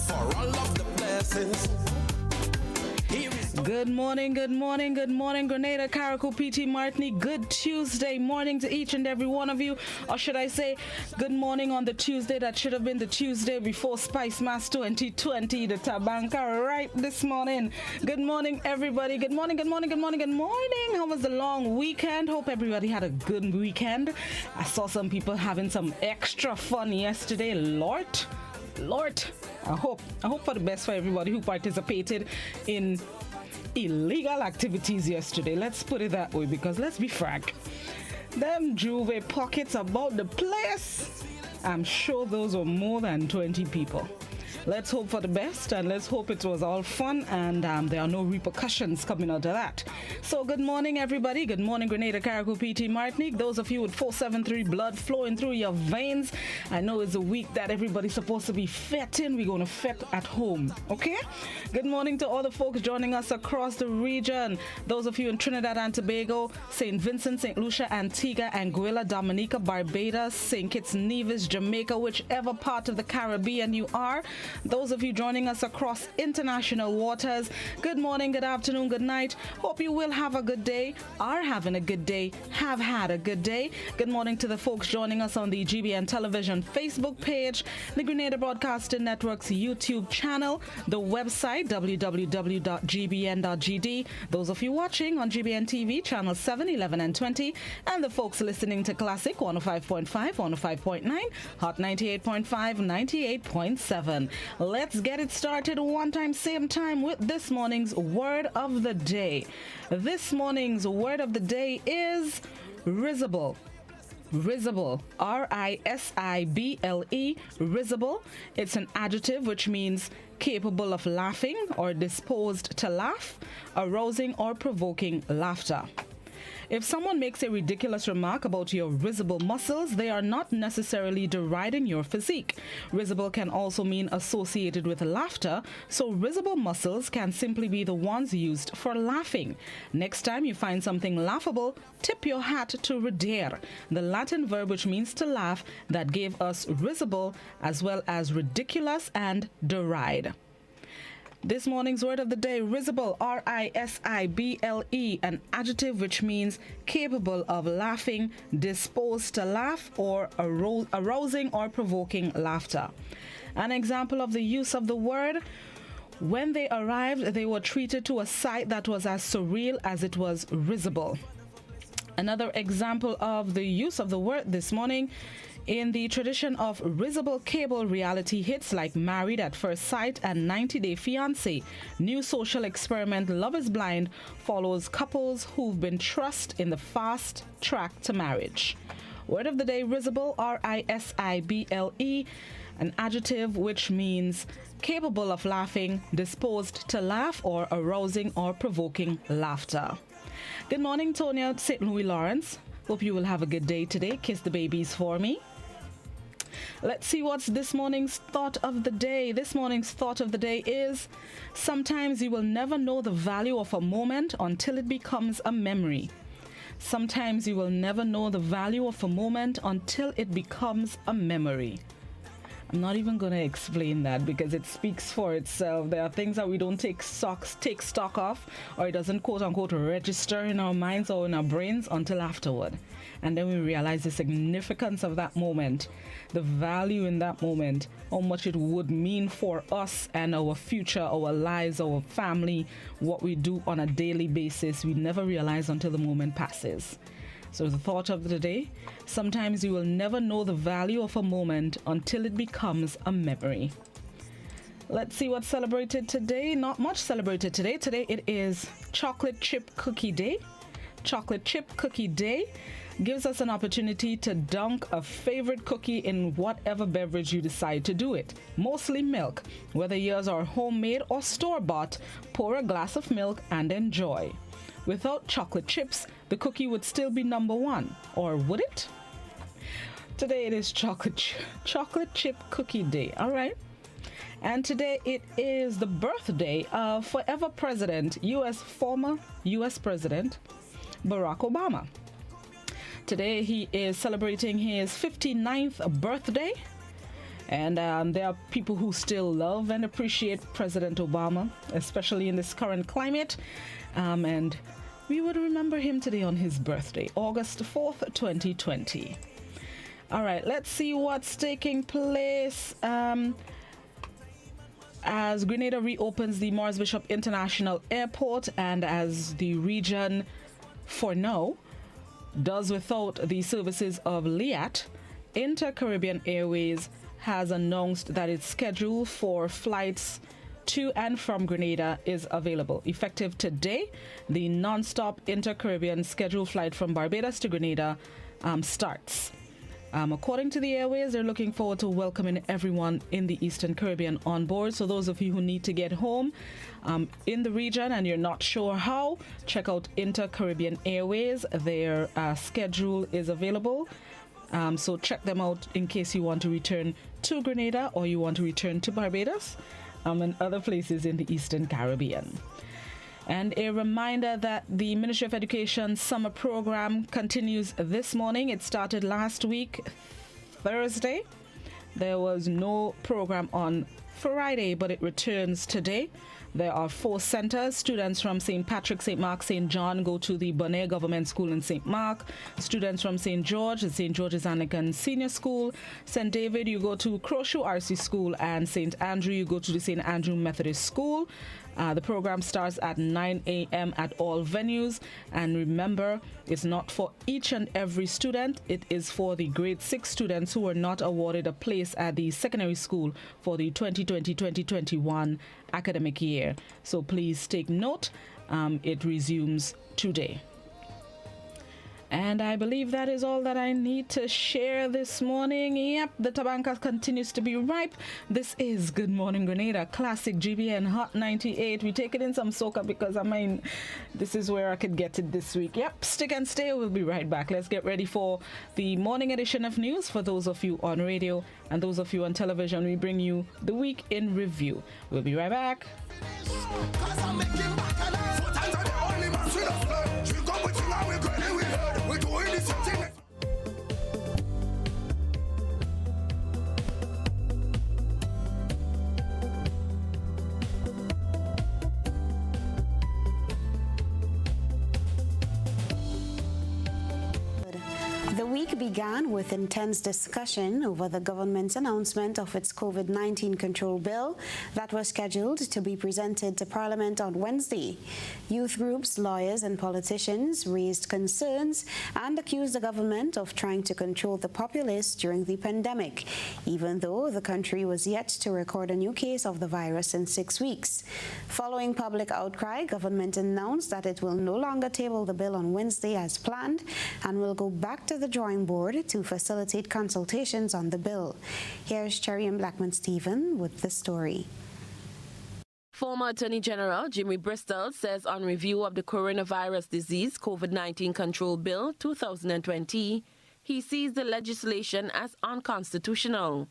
For all of the blessings. Good morning, Grenada, Carriacou, PT, Martinique. Good Tuesday morning to each and every one of you. Or should I say, good morning on the Tuesday that should have been the Tuesday before Spice Mass 2020, the Tabanka, right this morning. Good morning, everybody. Good morning. How was the long weekend? Hope everybody had a good weekend. I saw some people having some extra fun yesterday. Lord, I hope for the best for everybody who participated in illegal activities yesterday. Let's put it that way, because let's be frank, them Juve pockets about the place, I'm sure those were more than 20 people. Let's hope for the best, and let's hope it was all fun and there are no repercussions coming out of that. So good morning, everybody. Good morning, Grenada, Carriacou, PT, Martinique. Those of you with 473 blood flowing through your veins, I know it's a week that everybody's supposed to be fetting. We're going to fet at home, okay? Good morning to all the folks joining us across the region. Those of you in Trinidad and Tobago, St. Vincent, St. Lucia, Antigua, Anguilla, Dominica, Barbados, St. Kitts, Nevis, Jamaica, whichever part of the Caribbean you are. Those of you joining us across international waters, good morning, good afternoon, good night. Hope you will have a good day, are having a good day, have had a good day. Good morning to the folks joining us on the GBN Television Facebook page, the Grenada Broadcasting Network's YouTube channel, the website www.gbn.gd. Those of you watching on GBN TV, channel 7, 11, and 20, and the folks listening to Classic 105.5, 105.9, Hot 98.5, 98.7. Let's get it started one time, same time with this morning's word of the day. This morning's word of the day is risible. Risible, R-I-S-I-B-L-E, risible. It's an adjective which means capable of laughing or disposed to laugh, arousing or provoking laughter. If someone makes a ridiculous remark about your risible muscles, they are not necessarily deriding your physique. Risible can also mean associated with laughter, so risible muscles can simply be the ones used for laughing. Next time you find something laughable, tip your hat to ridere, the Latin verb which means to laugh, that gave us risible as well as ridiculous and deride. This morning's word of the day, risible, R-I-S-I-B-L-E, an adjective which means capable of laughing, disposed to laugh, or arousing or provoking laughter. An example of the use of the word: when they arrived, they were treated to a sight that was as surreal as it was risible. Another example of the use of the word this morning: in the tradition of risible cable reality hits like Married at First Sight and 90 Day Fiancé, new social experiment Love is Blind follows couples who've been thrust in the fast track to marriage. Word of the day, risible, R-I-S-I-B-L-E, an adjective which means capable of laughing, disposed to laugh, or arousing or provoking laughter. Good morning, Tonya, St. Louis Lawrence. Hope you will have a good day today. Kiss the babies for me. Let's see what's this morning's thought of the day. This morning's thought of the day is: sometimes you will never know the value of a moment until it becomes a memory. Sometimes you will never know the value of a moment until it becomes a memory. I'm not even going to explain that because it speaks for itself. There are things that we don't take stock of, or it doesn't quote unquote register in our minds or in our brains until afterward. And then we realize the significance of that moment, the value in that moment, how much it would mean for us and our future, our lives, our family, what we do on a daily basis. We never realize until the moment passes. So the thought of the day: sometimes you will never know the value of a moment until it becomes a memory. Let's see what's celebrated today. Not much celebrated today. Today it is Chocolate Chip Cookie Day. Chocolate Chip Cookie Day gives us an opportunity to dunk a favorite cookie in whatever beverage you decide to do it. Mostly milk. Whether yours are homemade or store-bought, pour a glass of milk and enjoy. Without chocolate chips, the cookie would still be number one, or would it? Today it is chocolate chip cookie day, all right? And today it is the birthday of former U.S. President Barack Obama. Today he is celebrating his 59th birthday. And there are people who still love and appreciate President Obama, especially in this current climate. And we would remember him today on his birthday, August 4th, 2020. All right, let's see what's taking place as Grenada reopens the Morris Bishop International Airport, and as the region, for now, does without the services of LIAT. Inter-Caribbean Airways has announced that its schedule for flights to and from Grenada is available. Effective today, the non-stop Inter-Caribbean scheduled flight from Barbados to Grenada starts. According to the airways, they're looking forward to welcoming everyone in the Eastern Caribbean on board. So those of you who need to get home in the region and you're not sure how, check out Inter-Caribbean Airways. Their schedule is available. So check them out in case you want to return to Grenada or you want to return to Barbados and other places in the Eastern Caribbean. And a reminder that the Ministry of Education summer program continues this morning. It started last week, Thursday. There was no program on Friday, but it returns today. There are 4 centers. Students from St. Patrick, St. Mark, St. John go to the Bonaire Government School in St. Mark. Students from St. George, St. George's Anglican Senior School. St. David, you go to Croshoe RC School, and St. Andrew, you go to the St. Andrew Methodist School. The program starts at 9 a.m. at all venues. And remember, it's not for each and every student. It is for the grade 6 students who were not awarded a place at the secondary school for the 2020-2021 academic year. So please take note. It resumes today. And I believe that is all that I need to share this morning. Yep, the tabanca continues to be ripe. This is Good Morning Grenada, Classic GBN Hot 98. We take it in some soca because, this is where I could get it this week. Yep, stick and stay. We'll be right back. Let's get ready for the morning edition of news. For those of you on radio and those of you on television, we bring you the week in review. We'll be right back. The week began with intense discussion over the government's announcement of its COVID-19 control bill that was scheduled to be presented to Parliament on Wednesday. Youth groups, lawyers and politicians raised concerns and accused the government of trying to control the populace during the pandemic, even though the country was yet to record a new case of the virus in 6 weeks. Following public outcry, government announced that it will no longer table the bill on Wednesday as planned and will go back to the drawing board to facilitate consultations on the bill. Here's Cherry and Blackman-Stephen with the story. Former Attorney General Jimmy Bristol says on review of the Coronavirus Disease COVID-19 Control Bill 2020, he sees the legislation as unconstitutional.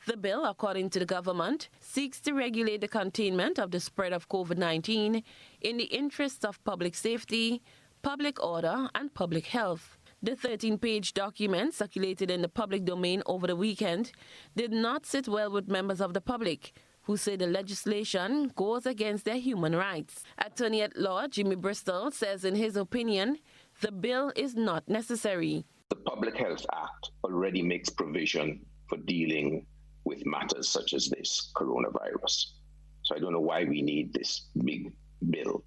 The bill, according to the government, seeks to regulate the containment of the spread of COVID-19 in the interests of public safety, public order, and public health. The 13-page document circulated in the public domain over the weekend did not sit well with members of the public, who say the legislation goes against their human rights. Attorney at Law Jimmy Bristol says in his opinion, the bill is not necessary. The Public Health Act already makes provision for dealing with matters such as this coronavirus. So I don't know why we need this big bill.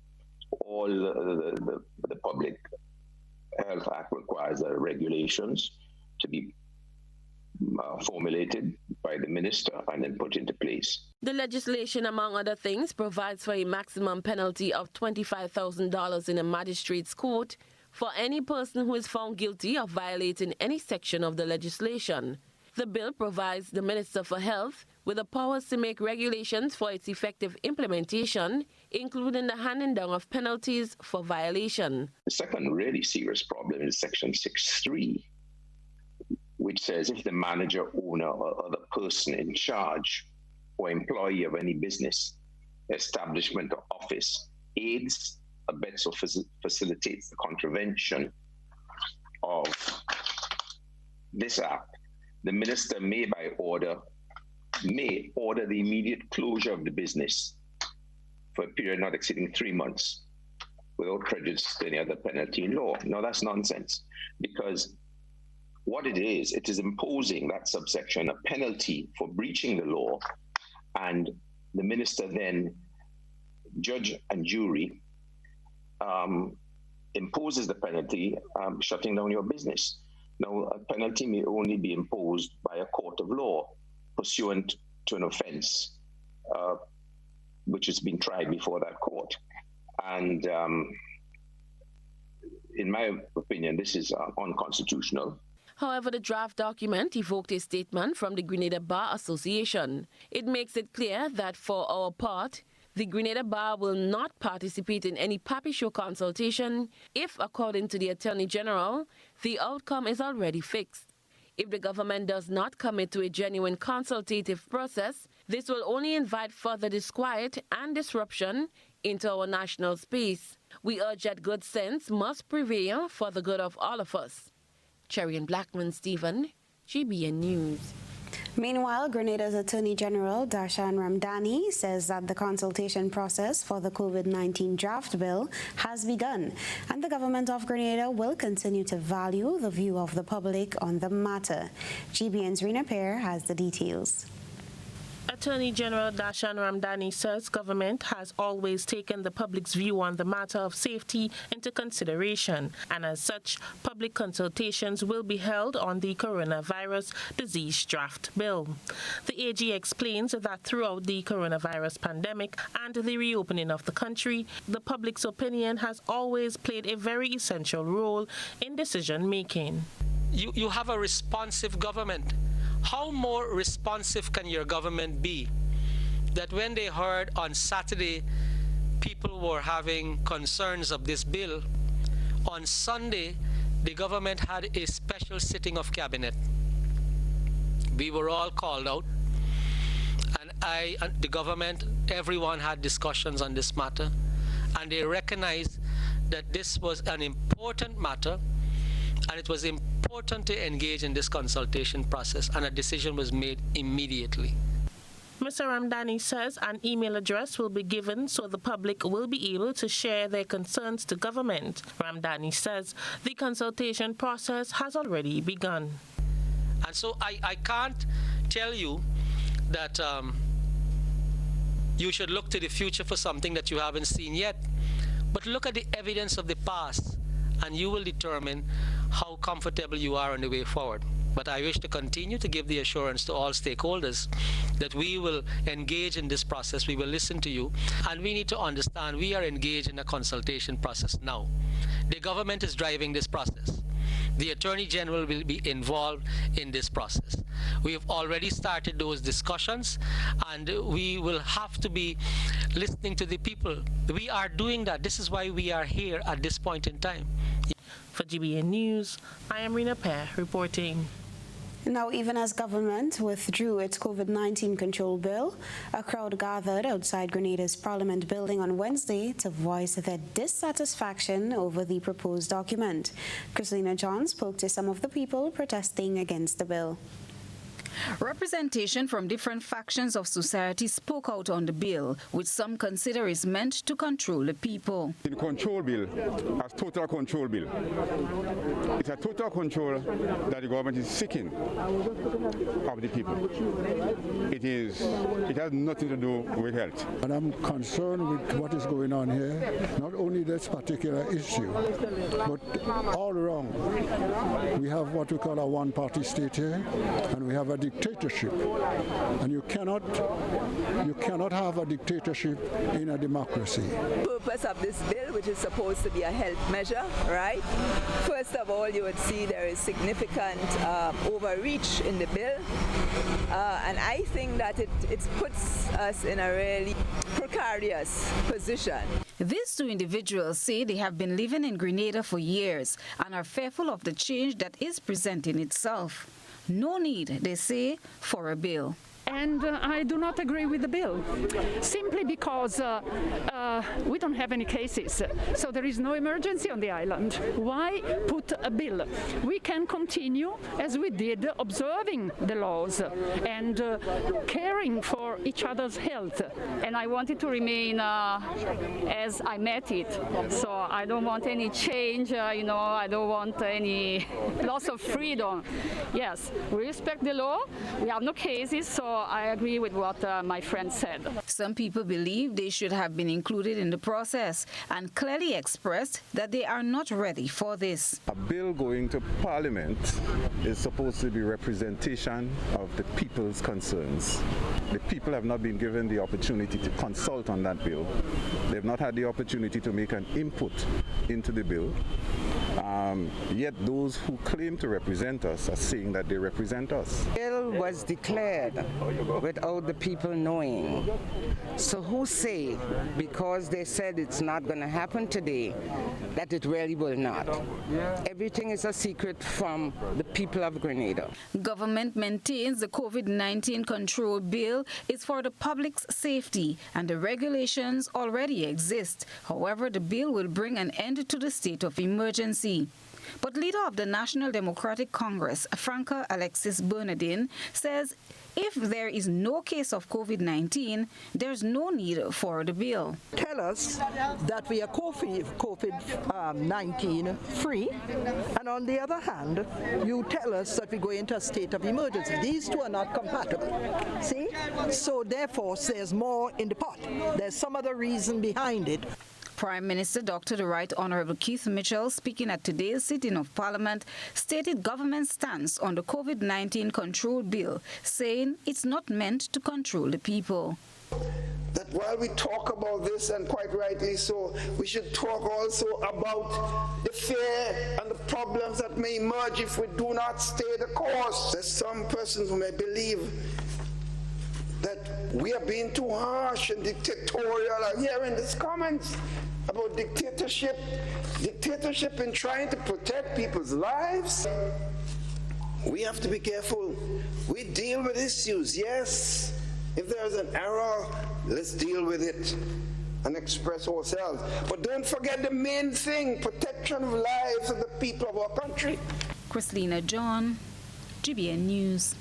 All the Public Health Act requires the regulations to be formulated by the minister and then put into place. The legislation, among other things, provides for a maximum penalty of $25,000 in a magistrate's court for any person who is found guilty of violating any section of the legislation. The bill provides the Minister for Health with the powers to make regulations for its effective implementation, including the handing down of penalties for violation. The second really serious problem is Section 6.3, which says if the manager, owner, or other person in charge or employee of any business, establishment, or office aids, abets, or facilitates the contravention of this act, the minister may, by order, may order the immediate closure of the business for a period not exceeding 3 months without prejudice to any other penalty in law. Now, that's nonsense, because what it is imposing that subsection a penalty for breaching the law, and the minister then, judge and jury, imposes the penalty, shutting down your business. Now, a penalty may only be imposed by a court of law pursuant to an offense which has been tried before that court. And in my opinion, this is unconstitutional. However, the draft document evoked a statement from the Grenada Bar Association. It makes it clear that for our part, the Grenada Bar will not participate in any papi show consultation if, according to the Attorney General, the outcome is already fixed. If the government does not commit to a genuine consultative process, this will only invite further disquiet and disruption into our national space. We urge that good sense must prevail for the good of all of us. Cherry and Blackman Stephen, GBN News. Meanwhile, Grenada's Attorney General Darshan Ramdhani says that the consultation process for the COVID-19 draft bill has begun, and the government of Grenada will continue to value the view of the public on the matter. GBN's Rina Pear has the details. Attorney General Darshan Ramdhani says government has always taken the public's view on the matter of safety into consideration, and as such, public consultations will be held on the coronavirus disease draft bill. The AG explains that throughout the coronavirus pandemic and the reopening of the country, the public's opinion has always played a very essential role in decision-making. You have a responsive government. How more responsive can your government be that when they heard on Saturday people were having concerns of this bill, on Sunday the government had a special sitting of cabinet. We were all called out, and the government, everyone had discussions on this matter, and they recognized that this was an important matter, and it was important to engage in this consultation process, and a decision was made immediately. Mr. Ramdhani says an email address will be given so the public will be able to share their concerns to government. Ramdhani says the consultation process has already begun. And so I can't tell you that you should look to the future for something that you haven't seen yet, but look at the evidence of the past, and you will determine how comfortable you are on the way forward. But I wish to continue to give the assurance to all stakeholders that we will engage in this process, we will listen to you, and we need to understand we are engaged in a consultation process now. The government is driving this process. The Attorney General will be involved in this process. We have already started those discussions, and we will have to be listening to the people. We are doing that. This is why we are here at this point in time. For GBN News, I am Rina Pear reporting. Now, even as government withdrew its COVID-19 control bill, a crowd gathered outside Grenada's Parliament building on Wednesday to voice their dissatisfaction over the proposed document. Christina John spoke to some of the people protesting against the bill. Representation from different factions of society spoke out on the bill, which some consider is meant to control the people. The control bill, as total control bill, it's a total control that the government is seeking of the people. It has nothing to do with health. And I'm concerned with what is going on here, not only this particular issue, but all around. We have what we call a one-party state here, and we have a dictatorship, and you cannot have a dictatorship in a democracy. The purpose of this bill, which is supposed to be a health measure, right? First of all, you would see there is significant overreach in the bill, and I think that it puts us in a really precarious position. These two individuals say they have been living in Grenada for years and are fearful of the change that is presenting itself. No need, they say, for a bill. And I do not agree with the bill, simply because we don't have any cases, so there is no emergency on the island. Why put a bill? We can continue as we did, observing the laws and caring for each other's health. And I want it to remain as I met it. So I don't want any change, I don't want any loss of freedom. Yes, we respect the law. We have no cases, so I agree with what my friend said. Some people believe they should have been included in the process and clearly expressed that they are not ready for this. A bill going to Parliament is supposed to be representation of the people's concerns. The people have not been given the opportunity to consult on that bill. They've not had the opportunity to make an input into the bill. Yet those who claim to represent us are saying that they represent us. The bill was declared without the people knowing. So who say, because they said it's not going to happen today, that it really will not? Everything is a secret from the people of Grenada. Government maintains the COVID-19 control bill is for the public's safety and the regulations already exist. However, the bill will bring an end to the state of emergency. But leader of the National Democratic Congress, Franca Alexis-Welsh, says if there is no case of COVID-19, there's no need for the bill. Tell us that we are COVID-19 free, and on the other hand, you tell us that we go into a state of emergency. These two are not compatible. See? So therefore, there's more in the pot. There's some other reason behind it. Prime Minister Dr. The Right Honourable Keith Mitchell, speaking at today's sitting of Parliament, stated government's stance on the COVID-19 control bill, saying it's not meant to control the people. That while we talk about this, and quite rightly so, we should talk also about the fear and the problems that may emerge if we do not stay the course. There's some persons who may believe that we are being too harsh and dictatorial. I'm hearing these comments about dictatorship in trying to protect people's lives. We have to be careful. We deal with issues, yes. If there's an error, let's deal with it and express ourselves. But don't forget the main thing, protection of lives of the people of our country. Christina John, GBN News.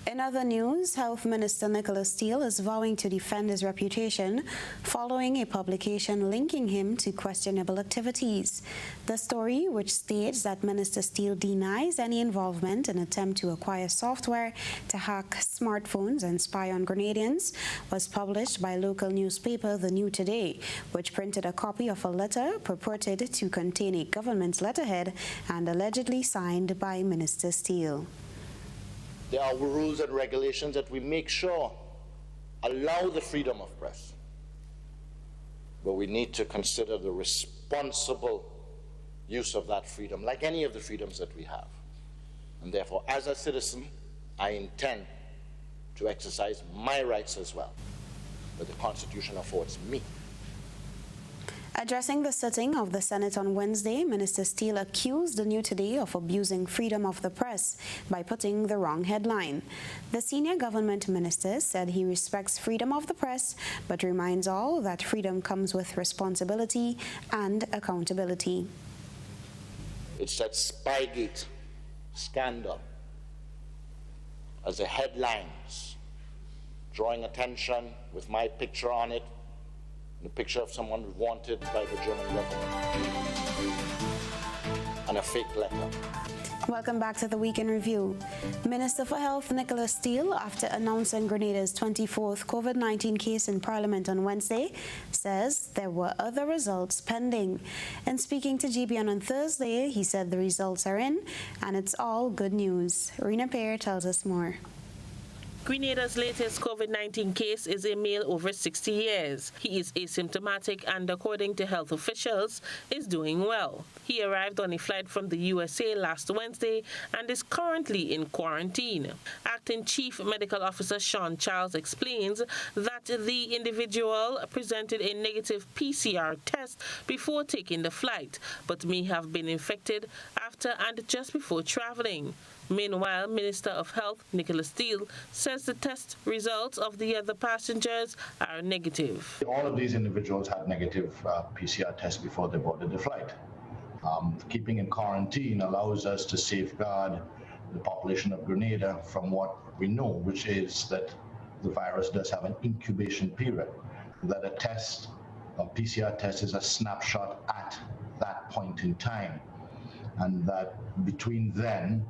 In other news, Health Minister Nicholas Steele is vowing to defend his reputation following a publication linking him to questionable activities. The story, which states that Minister Steele denies any involvement in an attempt to acquire software to hack smartphones and spy on Grenadians, was published by local newspaper The New Today, which printed a copy of a letter purported to contain a government letterhead and allegedly signed by Minister Steele. There are rules and regulations that we make sure allow the freedom of press. But we need to consider the responsible use of that freedom, like any of the freedoms that we have. And therefore, as a citizen, I intend to exercise my rights as well, that the Constitution affords me. Addressing the sitting of the Senate on Wednesday, Minister Steele accused The New Today of abusing freedom of the press by putting the wrong headline. The senior government minister said he respects freedom of the press, but reminds all that freedom comes with responsibility and accountability. It's that Spygate scandal as the headlines, drawing attention with my picture on it, the picture of someone wanted by the German government, and a fake letter. Welcome back to the Week in Review. Minister for Health Nicholas Steele, after announcing Grenada's 24th COVID-19 case in Parliament on Wednesday, says there were other results pending. And speaking to GBN on Thursday, he said the results are in and it's all good news. Rena Pear tells us more. Grenada's latest COVID-19 case is a male over 60 years. He is asymptomatic and, according to health officials, is doing well. He arrived on a flight from the USA last Wednesday and is currently in quarantine. Acting Chief Medical Officer Sean Charles explains that the individual presented a negative PCR test before taking the flight, but may have been infected after and just before traveling. Meanwhile, Minister of Health Nicholas Steele says the test results of the other passengers are negative. All of these individuals had negative PCR tests before they boarded the flight. Keeping in quarantine allows us to safeguard the population of Grenada from what we know, which is that the virus does have an incubation period, that a PCR test is a snapshot at that point in time, and that between then,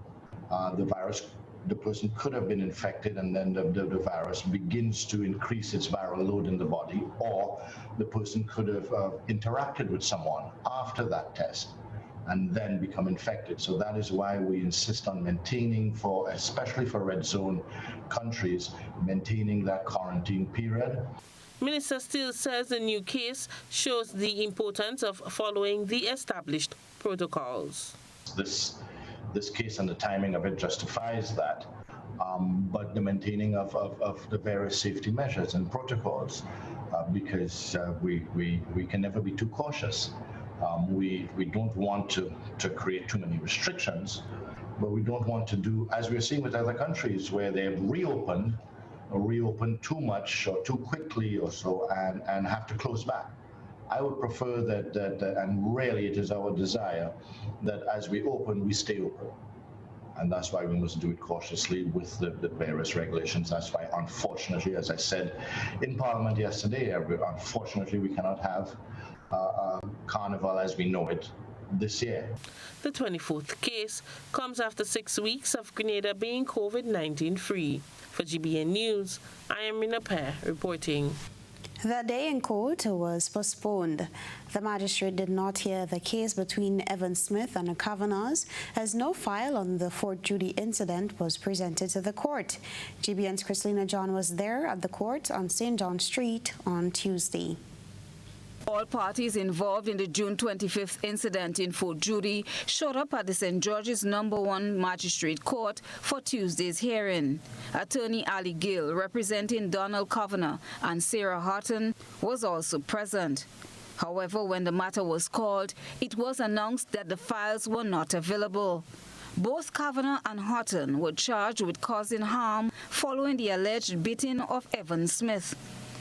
the person could have been infected, and then the virus begins to increase its viral load in the body, or the person could have interacted with someone after that test and then become infected. So that is why we insist on maintaining, especially for red zone countries, maintaining that quarantine period. Minister Steele says the new case shows the importance of following the established protocols. This case and the timing of it justifies that, but the maintaining of the various safety measures and protocols, because we can never be too cautious. We don't want to create too many restrictions, but we don't want to do, as we're seeing with other countries where they've reopened too much or too quickly or so, and have to close back. I would prefer that, and really it is our desire, that as we open, we stay open. And that's why we must do it cautiously with the various regulations. That's why, unfortunately, as I said in Parliament yesterday, unfortunately we cannot have Carnival as we know it this year. The 24th case comes after 6 weeks of Grenada being COVID-19 free. For GBN News, I am Rina Pear reporting. The day in court was postponed. The magistrate did not hear the case between Evan Smith and the Kavanaghs, as no file on the Fort Judy incident was presented to the court. GBN's Christina John was there at the court on St. John Street on Tuesday. All parties involved in the June 25th incident in Fort Judy showed up at the St. George's No. 1 Magistrate Court for Tuesday's hearing. Attorney Ali Gill, representing Donald Kavanagh and Sarah Horton, was also present. However, when the matter was called, it was announced that the files were not available. Both Kavanagh and Horton were charged with causing harm following the alleged beating of Evan Smith.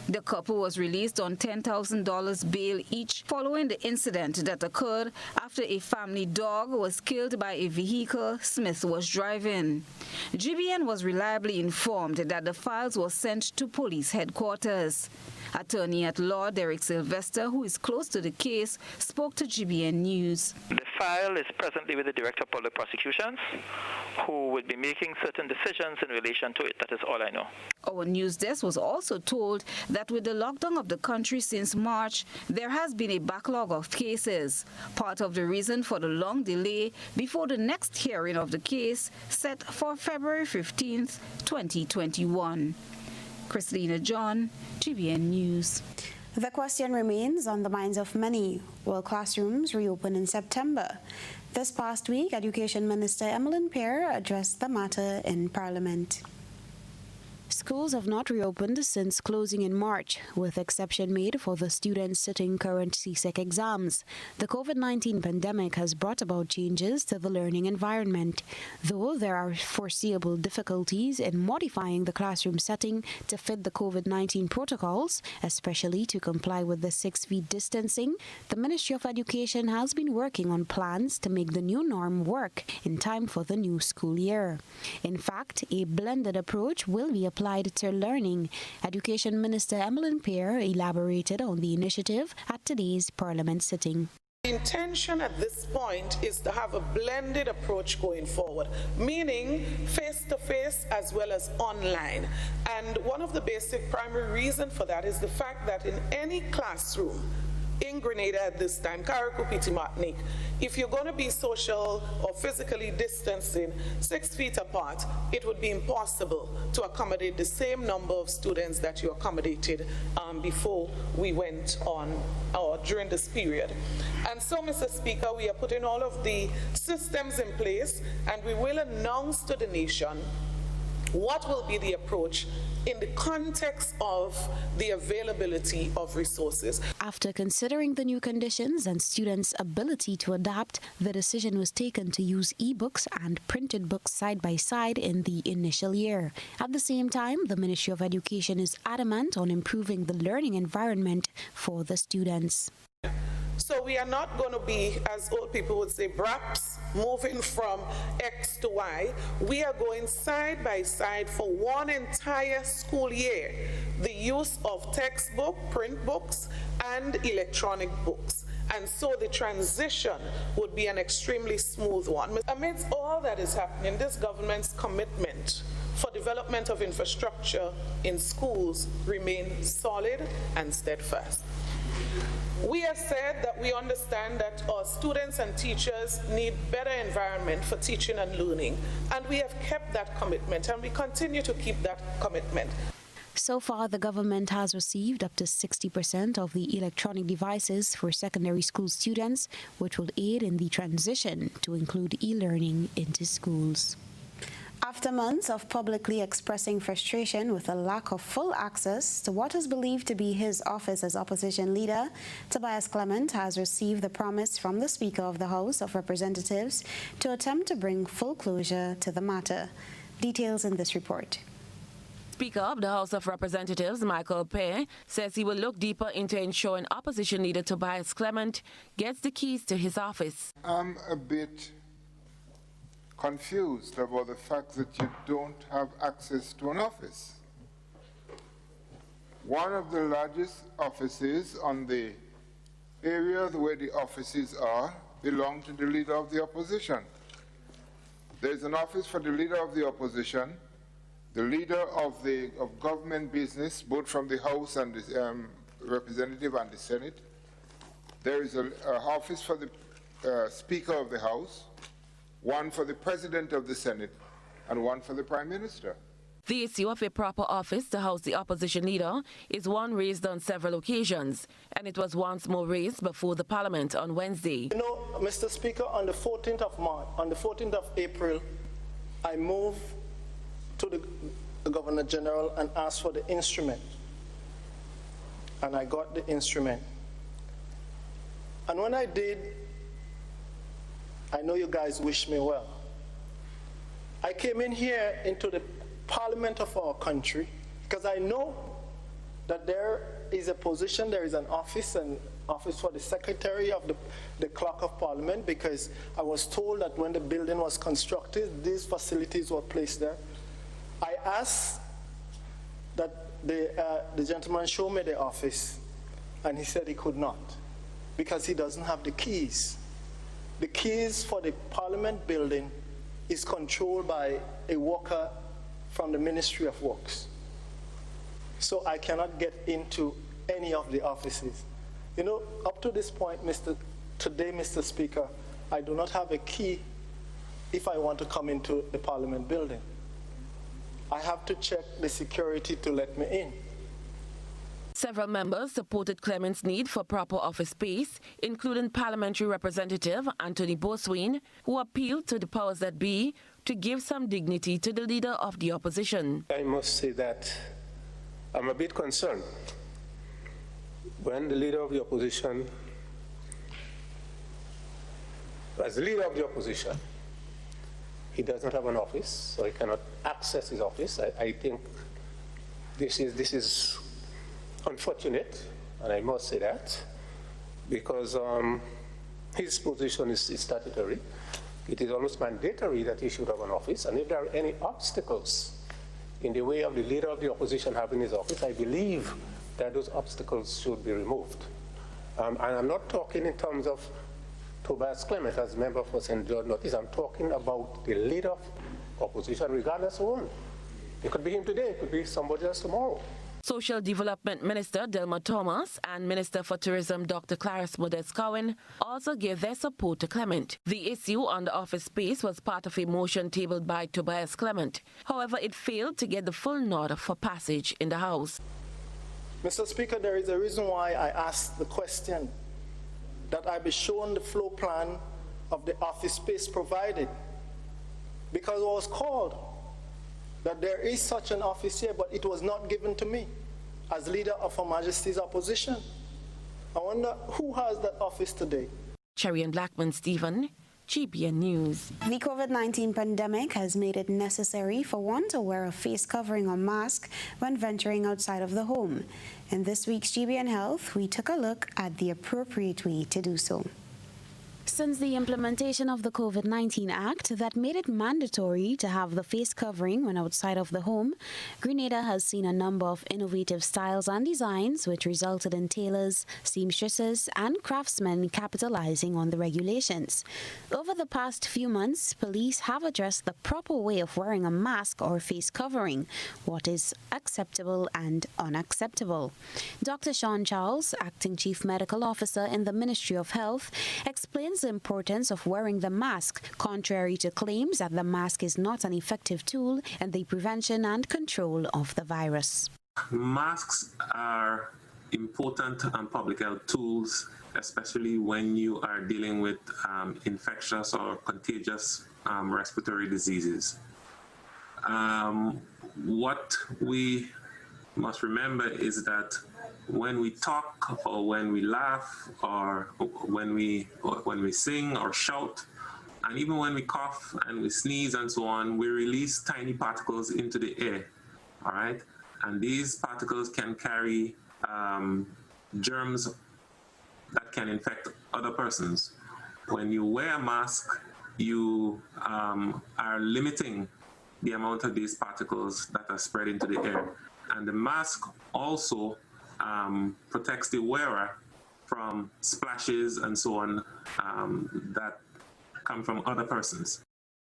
The couple was released on $10,000 bail each following the incident that occurred after a family dog was killed by a vehicle Smith was driving. GBN was reliably informed that the files were sent to police headquarters. Attorney at law Derek Sylvester, who is close to the case, spoke to GBN News. The file is presently with the Director of Public Prosecutions, who will be making certain decisions in relation to it. That is all I know. Our news desk was also told that with the lockdown of the country since March, there has been a backlog of cases. Part of the reason for the long delay before the next hearing of the case set for February 15th, 2021. Christina John, GBN News. The question remains on the minds of many. Will classrooms reopen in September? This past week, Education Minister Emmeline Pear addressed the matter in Parliament. Schools have not reopened since closing in March, with exception made for the students sitting current CSEC exams. The COVID-19 pandemic has brought about changes to the learning environment, though there are foreseeable difficulties in modifying the classroom setting to fit the COVID-19 protocols, especially to comply with the 6 feet distancing. The Ministry of Education has been working on plans to make the new norm work in time for the new school year. In fact, a blended approach will be applied to learning. Education Minister Emmeline Pear elaborated on the initiative at today's Parliament sitting. The intention at this point is to have a blended approach going forward, meaning face-to-face as well as online. And one of the basic primary reasons for that is the fact that in any classroom in Grenada at this time, Carriacou, Martinique, if you're going to be social or physically distancing 6 feet apart, it would be impossible to accommodate the same number of students that you accommodated before we went on or during this period. And so, Mr. Speaker, we are putting all of the systems in place, and we will announce to the nation What will be the approach in the context of the availability of resources? After considering the new conditions and students' ability to adapt, the decision was taken to use e-books and printed books side by side in the initial year. At the same time, the Ministry of Education is adamant on improving the learning environment for the students. So we are not going to be, as old people would say, braps, moving from X to Y. We are going side by side for one entire school year, the use of textbook, print books, and electronic books. And so the transition would be an extremely smooth one. Amidst all that is happening, this government's commitment for development of infrastructure in schools remains solid and steadfast. We have said that we understand that our students and teachers need better environment for teaching and learning, and we have kept that commitment, and we continue to keep that commitment. So far, the government has received up to 60% of the electronic devices for secondary school students, which will aid in the transition to include e-learning into schools. After months of publicly expressing frustration with a lack of full access to what is believed to be his office as opposition leader, Tobias Clement has received the promise from the Speaker of the House of Representatives to attempt to bring full closure to the matter. Details in this report. Speaker of the House of Representatives, Michael Pear, says he will look deeper into ensuring opposition leader Tobias Clement gets the keys to his office. I'm a bit confused about the fact that you don't have access to an office. One of the largest offices on the area where the offices are belong to the leader of the opposition. There's an office for the leader of the opposition, the leader of government business, both from the House and the Representative and the Senate. There is an office for the Speaker of the House, one for the President of the Senate, and one for the Prime Minister. The issue of a proper office to house the opposition leader is one raised on several occasions, and it was once more raised before the Parliament on Wednesday. You know, Mr. Speaker, on the 14th of April, I moved to the Governor General and asked for the instrument, and I got the instrument. And when I did, I know you guys wish me well. I came in here into the Parliament of our country because I know that there is a position, there is an office for the Secretary of the Clerk of Parliament, because I was told that when the building was constructed, these facilities were placed there. I asked that the gentleman show me the office, and he said he could not because he doesn't have the keys. The keys for the Parliament building is controlled by a worker from the Ministry of Works. So I cannot get into any of the offices. You know, up to this point, today, Mr. Speaker, I do not have a key if I want to come into the Parliament building. I have to check the security to let me in. Several members supported Clement's need for proper office space, including Parliamentary Representative Anthony Bosween, who appealed to the powers that be to give some dignity to the leader of the opposition. I must say that I'm a bit concerned when the leader of the opposition, as the leader of the opposition, he does not have an office, so he cannot access his office. I think this is unfortunate, and I must say that, because his position is statutory. It is almost mandatory that he should have an office, and if there are any obstacles in the way of the leader of the opposition having his office, I believe that those obstacles should be removed. And I'm not talking in terms of Tobias Clement as member for St. George Northeast. I'm talking about the leader of opposition, regardless of whom. It could be him today, it could be somebody else tomorrow. Social Development Minister Delma Thomas and Minister for Tourism Dr. Clarice Modest-Cowan also gave their support to Clement. The issue on the office space was part of a motion tabled by Tobias Clement. However, it failed to get the full nod for passage in the House. Mr. Speaker, there is a reason why I asked the question that I be shown the floor plan of the office space provided, because I was called that there is such an office here, but it was not given to me as leader of Her Majesty's opposition. I wonder who has that office today. Cherry and Blackman Stephen, GBN News. The COVID-19 pandemic has made it necessary for one to wear a face covering or mask when venturing outside of the home. In this week's GBN Health, we took a look at the appropriate way to do so. Since the implementation of the COVID-19 Act that made it mandatory to have the face covering when outside of the home, Grenada has seen a number of innovative styles and designs which resulted in tailors, seamstresses and craftsmen capitalizing on the regulations. Over the past few months, police have addressed the proper way of wearing a mask or face covering, what is acceptable and unacceptable. Dr. Sean Charles, Acting Chief Medical Officer in the Ministry of Health, explains the importance of wearing the mask, contrary to claims that the mask is not an effective tool in the prevention and control of the virus. Masks are important public health tools, especially when you are dealing with infectious or contagious respiratory diseases. What we must remember is that when we talk or when we laugh or when we sing or shout, and even when we cough and we sneeze and so on, we release tiny particles into the air, all right? And these particles can carry germs that can infect other persons. When you wear a mask, you are limiting the amount of these particles that are spread into the air. And the mask also protects the wearer from splashes and so on that come from other persons.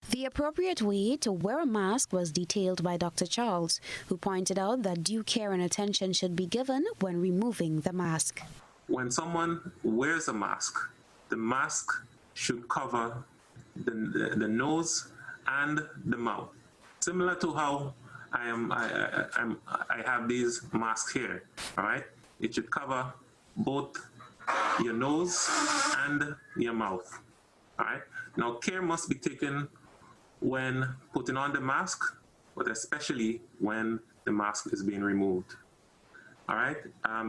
The appropriate way to wear a mask was detailed by Dr. Charles, who pointed out that due care and attention should be given when removing the mask. When someone wears a mask, the mask should cover the nose and the mouth. Similar to how I have these masks here, all right? It should cover both your nose and your mouth, all right? Now, care must be taken when putting on the mask, but especially when the mask is being removed, all right?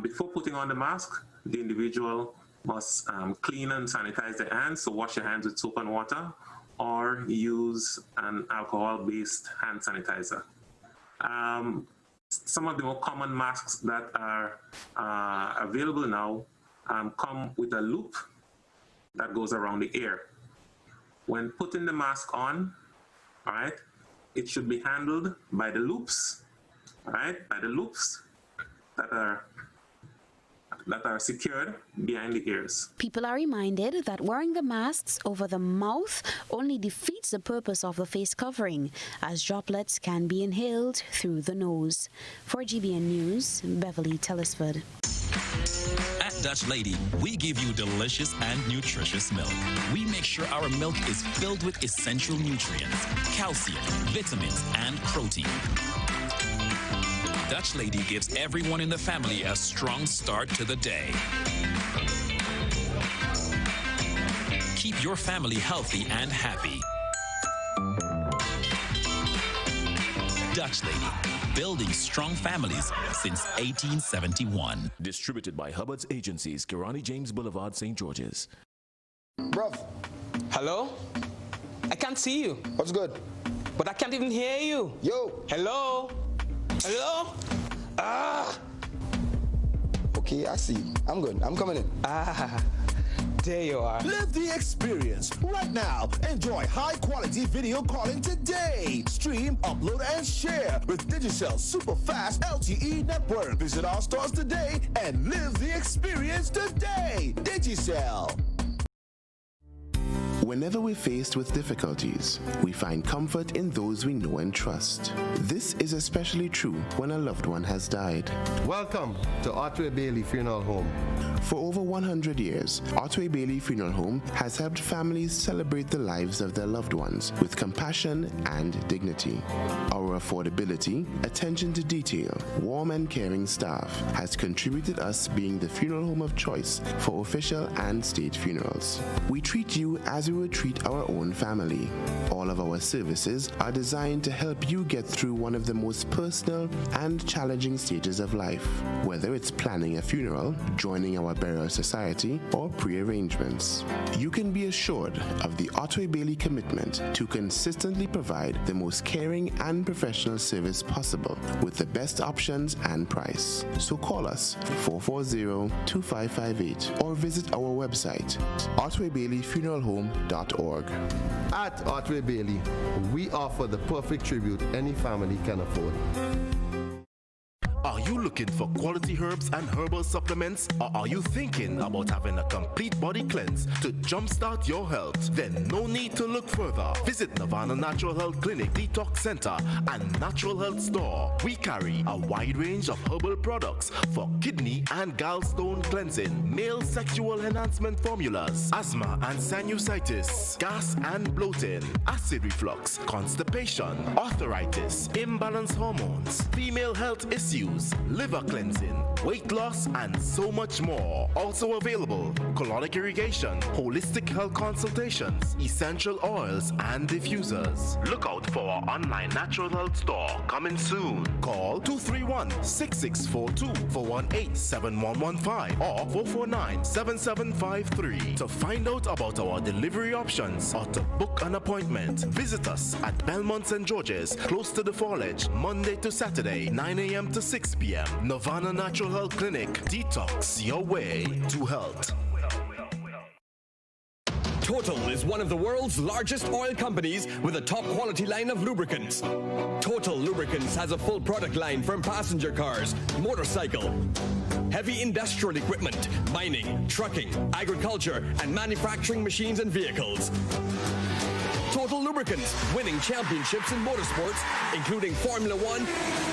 Before putting on the mask, the individual must clean and sanitize their hands, so wash your hands with soap and water, or use an alcohol-based hand sanitizer. Some of the more common masks that are available now come with a loop that goes around the ear. When putting the mask on, all right, it should be handled by the loops, all right, by the loops that are secured behind the ears. People are reminded that wearing the masks over the mouth only defeats the purpose of the face covering, as droplets can be inhaled through the nose. For GBN News, Beverly Tellisford. At Dutch Lady, we give you delicious and nutritious milk. We make sure our milk is filled with essential nutrients, calcium, vitamins, and protein. Dutch Lady gives everyone in the family a strong start to the day. Keep your family healthy and happy. Dutch Lady, building strong families since 1871. Distributed by Hubbard's Agencies, Kirani James Boulevard, St. George's. Bruv. Hello? I can't see you. What's good? But I can't even hear you. Yo. Hello? Hello? Ah! Okay, I see. I'm good. I'm coming in. Ah, there you are. Live the experience right now. Enjoy high-quality video calling today. Stream, upload, and share with Digicel super fast LTE network. Visit our stores today and live the experience today. Digicel. Whenever we're faced with difficulties, we find comfort in those we know and trust. This is especially true when a loved one has died. Welcome to Otway Bailey Funeral Home. For over 100 years, Otway Bailey Funeral Home has helped families celebrate the lives of their loved ones with compassion and dignity. Our affordability, attention to detail, warm and caring staff has contributed us being the funeral home of choice for official and state funerals. We treat you as we would treat our own family. All of our services are designed to help you get through one of the most personal and challenging stages of life, whether it's planning a funeral, joining our burial society, or pre-arrangements. You can be assured of the Otway Bailey commitment to consistently provide the most caring and professional service possible with the best options and price. So call us 440-2558 or visit our website otwaybaileyfuneralhome.org. At Otway Bailey, we offer the perfect tribute any family can afford. Are you looking for quality herbs and herbal supplements? Or are you thinking about having a complete body cleanse to jumpstart your health? Then no need to look further. Visit Nirvana Natural Health Clinic, Detox Center, and Natural Health Store. We carry a wide range of herbal products for kidney and gallstone cleansing, male sexual enhancement formulas, asthma and sinusitis, gas and bloating, acid reflux, constipation, arthritis, imbalanced hormones, female health issues, liver cleansing, weight loss, and so much more. Also available, colonic irrigation, holistic health consultations, essential oils, and diffusers. Look out for our online natural health store coming soon. Call 231-6642 for 18-7115 or 449-7753 to find out about our delivery options or to book an appointment. Visit us at Belmont St. George's, close to the Fallage, Monday to Saturday, 9 a.m. to 6 p.m. Nirvana Natural Health Clinic. Detox your way to health. Total is one of the world's largest oil companies with a top quality line of lubricants. Total Lubricants has a full product line from passenger cars, motorcycle, heavy industrial equipment, mining, trucking, agriculture, and manufacturing machines and vehicles. Total Lubricants, winning championships in motorsports, including Formula One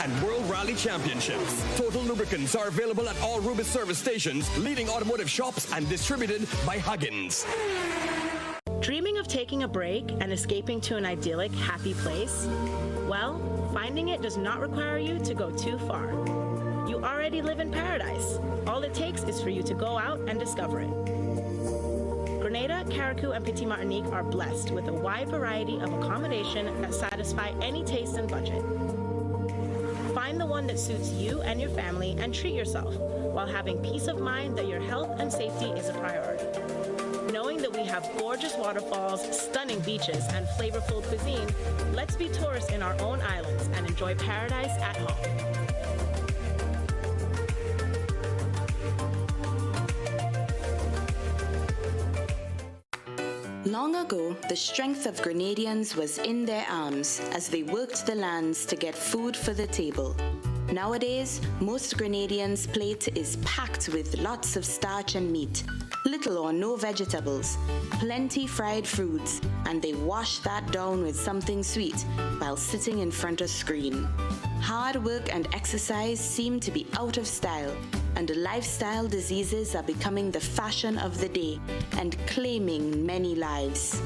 and World Rally Championships. Total Lubricants are available at all Rubis service stations, leading automotive shops, and distributed by Huggins. Dreaming of taking a break and escaping to an idyllic, happy place? Well, finding it does not require you to go too far. You already live in paradise. All it takes is for you to go out and discover it. Grenada, Carriacou, and Petit Martinique are blessed with a wide variety of accommodation that satisfy any taste and budget. Find the one that suits you and your family and treat yourself while having peace of mind that your health and safety is a priority. Knowing that we have gorgeous waterfalls, stunning beaches, and flavorful cuisine, let's be tourists in our own islands and enjoy paradise at home. Long ago, the strength of Grenadians was in their arms as they worked the lands to get food for the table. Nowadays, most Grenadians' plate is packed with lots of starch and meat, little or no vegetables, plenty fried foods, and they wash that down with something sweet while sitting in front of screen. Hard work and exercise seem to be out of style, and lifestyle diseases are becoming the fashion of the day and claiming many lives.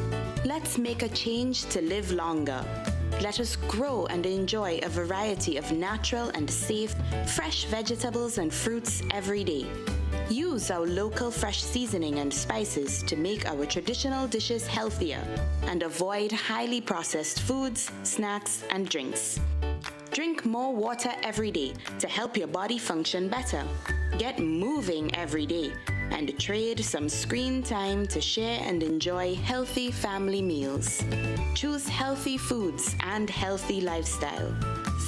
Let's make a change to live longer. Let us grow and enjoy a variety of natural and safe, fresh vegetables and fruits every day. Use our local fresh seasoning and spices to make our traditional dishes healthier and avoid highly processed foods, snacks, and drinks. Drink more water every day to help your body function better. Get moving every day and trade some screen time to share and enjoy healthy family meals. Choose healthy foods and healthy lifestyle.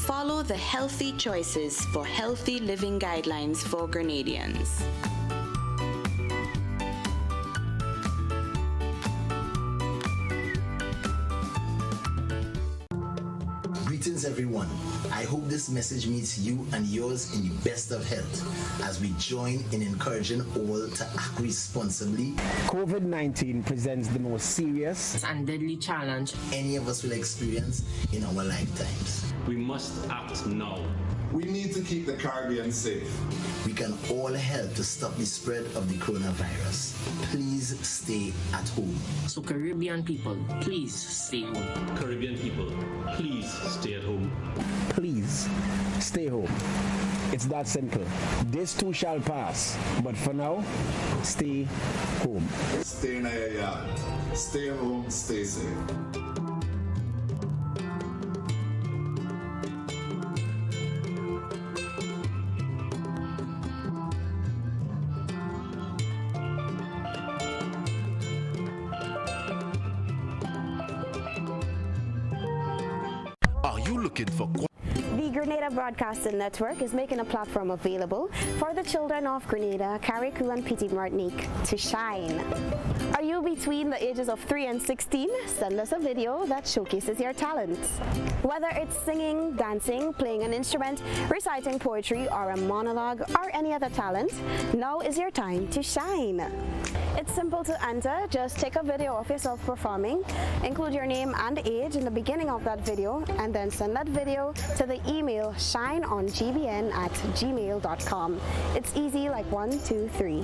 Follow the healthy choices for healthy living guidelines for Grenadians. Greetings everyone. I hope this message meets you and yours in the best of health as we join in encouraging all to act responsibly. COVID-19 presents the most serious and deadly challenge any of us will experience in our lifetimes. We must act now. We need to keep the Caribbean safe. We can all help to stop the spread of the coronavirus. Please stay at home. So Caribbean people, please stay home. Caribbean people, please stay at home. Please stay home. It's that simple. This too shall pass. But for now, stay home. Stay in your yard. Stay home, stay safe. Are you looking for The Grenada Broadcasting Network is making a platform available for the children of Grenada, Carriacou, and Petite Martinique to shine. Are you between the ages of 3 and 16? Send us a video that showcases your talents. Whether it's singing, dancing, playing an instrument, reciting poetry, or a monologue, or any other talent, now is your time to shine. It's simple to enter. Just take a video of yourself performing, include your name and age in the beginning of that video, and then send that video to the email shineongbn@gmail.com. It's easy like 1, 2, 3.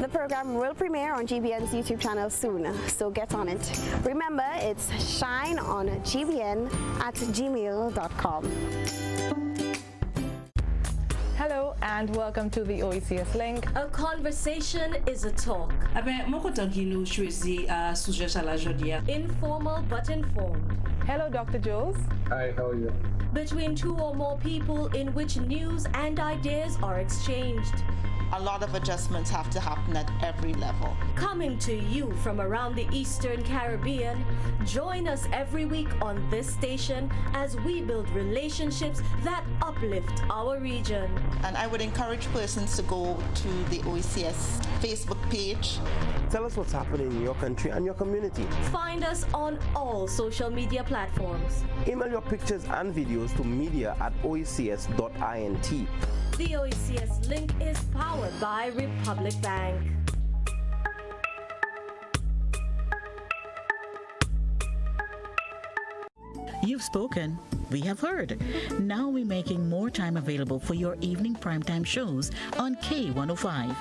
The program will premiere on GBN's YouTube channel soon, so get on it. Remember, it's shineongbn@gmail.com. Hello and welcome to the OECS Link. A conversation is a talk. Informal but informed. Hello, Dr. Jules. Hi, how are you? Between two or more people in which news and ideas are exchanged. A lot of adjustments have to happen at every level. Coming to you from around the Eastern Caribbean, join us every week on this station as we build relationships that uplift our region. And I would encourage persons to go to the OECS Facebook page. Tell us what's happening in your country and your community. Find us on all social media platforms. Email your pictures and videos to media@oecs.int. The OECS Link is powered by Republic Bank. You've spoken, we have heard. Now we're making more time available for your evening primetime shows on K105.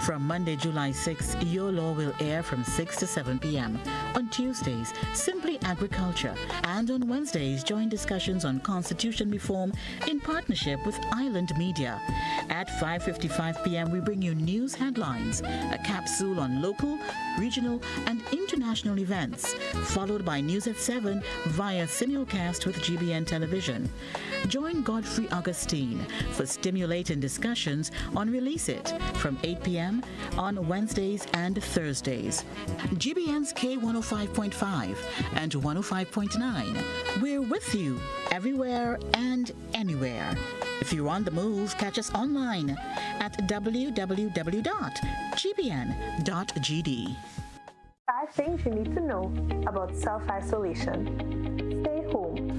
From Monday, July 6th, Your Law will air from 6 to 7 p.m. On Tuesdays, Simply Agriculture. And on Wednesdays, join discussions on constitution reform in partnership with Island Media. At 5:55 p.m., we bring you news headlines, a capsule on local, regional, and international events, followed by news at 7 via simulcast with GBN Television. Join Godfrey Augustine for stimulating discussions on Release It from 8 p.m. on Wednesdays and Thursdays. GBN's K105.5 and 105.9. We're with you everywhere and anywhere. If you're on the move, catch us online at www.gbn.gd. 5 things you need to know about self-isolation. Stay home.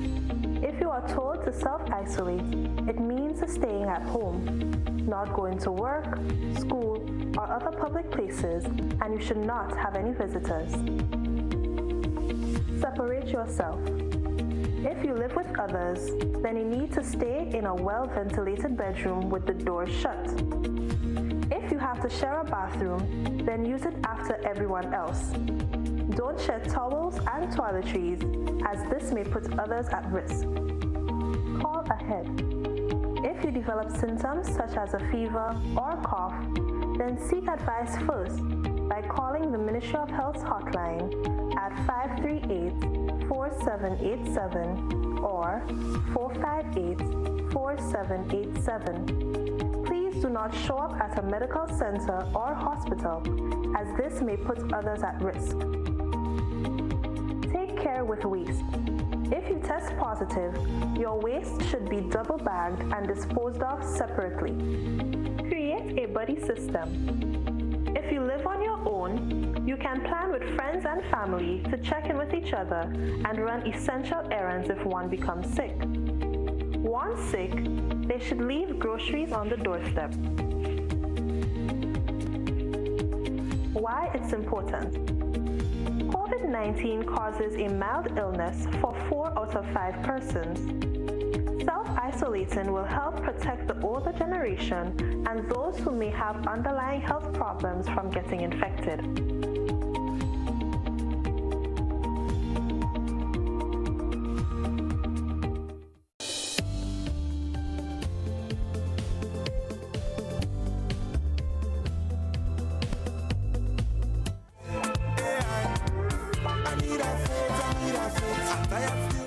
If you are told to self-isolate, it means staying at home, not going to work, school, or other public places, and you should not have any visitors. Separate yourself. If you live with others, then you need to stay in a well-ventilated bedroom with the door shut. If you have to share a bathroom, then use it after everyone else. Don't share towels and toiletries, as this may put others at risk. Call ahead. If you develop symptoms such as a fever or cough, then seek advice first by calling the Ministry of Health's hotline at 538-4787 or 458-4787. Please do not show up at a medical center or hospital, as this may put others at risk. Take care with waste. If you test positive, your waste should be double bagged and disposed of separately. Create a buddy system. If you live on your own, you can plan with friends and family to check in with each other and run essential errands if one becomes sick. Once sick, they should leave groceries on the doorstep. Why it's important. COVID-19 causes a mild illness for 4 out of 5 persons. Self-isolating will help protect the older generation and those who may have underlying health problems from getting infected.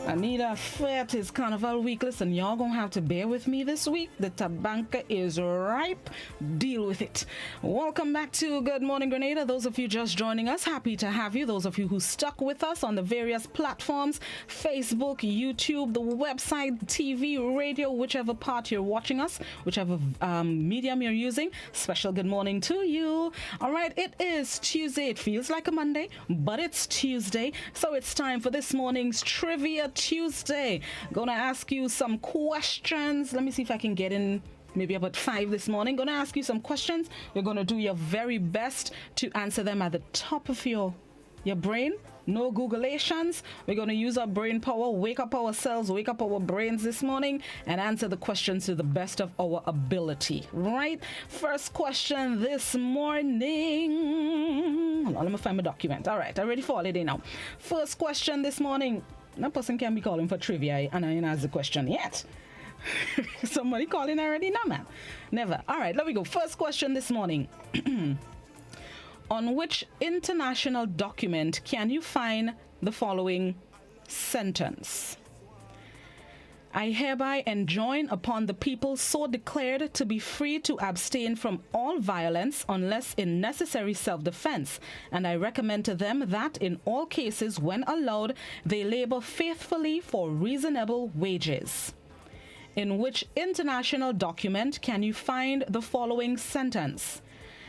Anita Fair is Carnival Week. Listen, y'all gonna have to bear with me this week. The tabanca is ripe. Deal with it. Welcome back to Good Morning Grenada. Those of you just joining us, happy to have you. Those of you who stuck with us on the various platforms, Facebook, YouTube, the website, TV, radio, whichever part you're watching us, whichever medium you're using, special good morning to you. All right, it is Tuesday. It feels like a Monday, but it's Tuesday. So it's time for this morning's Trivia Tuesday. Gonna ask you some questions. Let me see if I can get in maybe about 5 this morning. Gonna ask you some questions. You're gonna do your very best to answer them at the top of your brain. No Googleations. We're going to use our brain power, wake up ourselves, wake up our brains this morning, and answer the questions to the best of our ability. Right? First question this morning. Hold on, let me find my document. All right, I'm ready for holiday now. First question this morning. No person can be calling for trivia and I didn't ask the question yet. Somebody calling already? No, man. Never. All right, let me go. First question this morning. On which international document can you find the following sentence? I hereby enjoin upon the people so declared to be free to abstain from all violence unless in necessary self-defense, and I recommend to them that in all cases when allowed, they labor faithfully for reasonable wages. In which international document can you find the following sentence?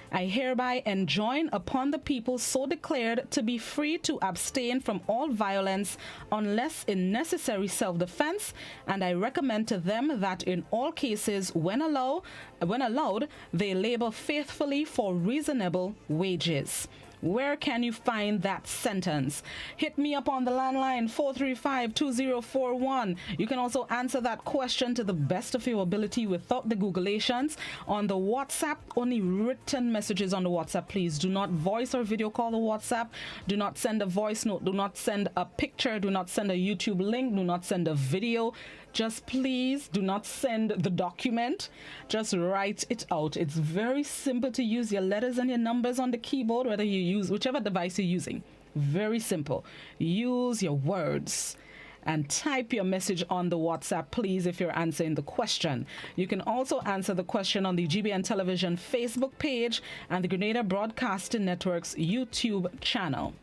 I hereby enjoin upon the people so declared to be free to abstain from all violence unless in necessary self-defense, and I recommend to them that in all cases when allowed, they labor faithfully for reasonable wages. Where can you find that sentence? Hit me up on the landline 435-2041. You can also answer that question to the best of your ability without the Googleations. On the WhatsApp, only written messages on the WhatsApp, please. Do not voice or video call the WhatsApp. Do not send a voice note. Do not send a picture. Do not send a YouTube link. Do not send a video. Just please do not send the document. Just write it out. It's very simple to use your letters and your numbers on the keyboard, whether you use whichever device you're using. Very simple. Use your words and type your message on the WhatsApp, please, if you're answering the question. You can also answer the question on the GBN Television Facebook page and the Grenada Broadcasting Network's YouTube channel.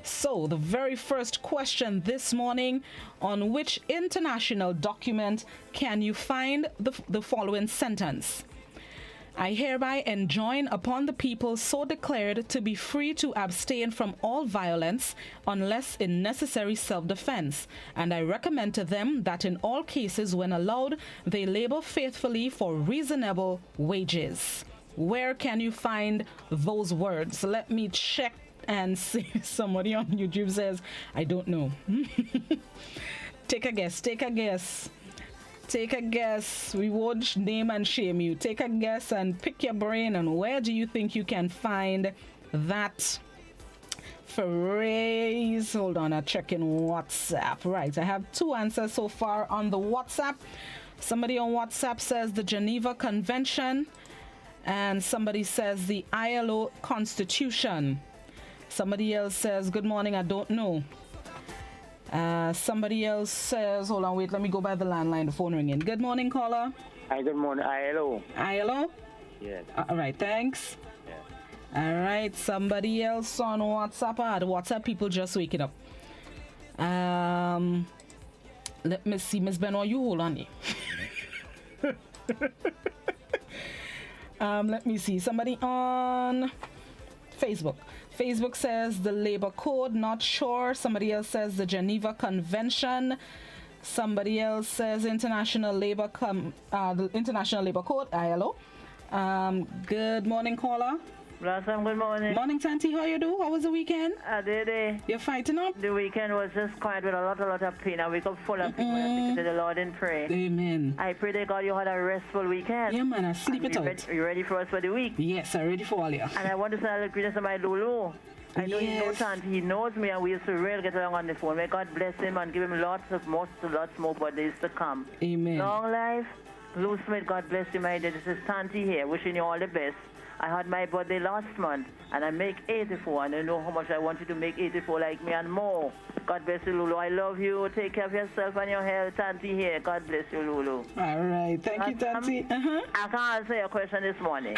So, the very first question this morning, on which international document can you find the following sentence? I hereby enjoin upon the people so declared to be free to abstain from all violence unless in necessary self-defense, and I recommend to them that in all cases when allowed, they labor faithfully for reasonable wages. Where can you find those words? Let me check and see. Somebody on YouTube says, I don't know. Take a guess. Take a guess. Take a guess. We won't name and shame you. Take a guess and pick your brain. And where do you think you can find that phrase? Hold on, I'm checking WhatsApp. Right, I have 2 answers so far on the WhatsApp. Somebody on WhatsApp says the Geneva Convention, and somebody says the ILO Constitution. Somebody else says, good morning, I don't know. Somebody else says, hold on, wait, let me go by the landline, the phone ringing. Good morning, caller. Hi, good morning, ILO. ILO? Yes. All right, thanks. Yeah. All right, somebody else on WhatsApp. The WhatsApp people just waking up. Let me see, Miss Benoit, you hold on there. Let me see, somebody on Facebook. Facebook says the Labor Code, not sure. Somebody else says the Geneva Convention. Somebody else says International Labor the International Labor Code, ILO. Good morning, caller. Blossom, good morning. Morning, Tanti. How you do? How was the weekend? I did. You're fighting up? The weekend was just quiet with a lot of pain. I wake up full of people and to the Lord in prayer. Amen. I pray that God you had a restful weekend. Yeah, man. I sleep it out. You ready for us for the week? Yes, I'm ready for all you. And I want to send a greetings to my Lulu. I know he knows Tanti. He knows me, and we used to really get along on the phone. May God bless him and give him lots more birthdays to come. Amen. Long life. Lou Smith, God bless you, my dear. This is Tanti here, wishing you all the best. I had my birthday last month, and I make 84, and I know how much I want you to make 84 like me and more. God bless you, Lulu. I love you. Take care of yourself and your health. Tanti here. God bless you, Lulu. All right. Thank you, Tanti. I can't answer your question this morning.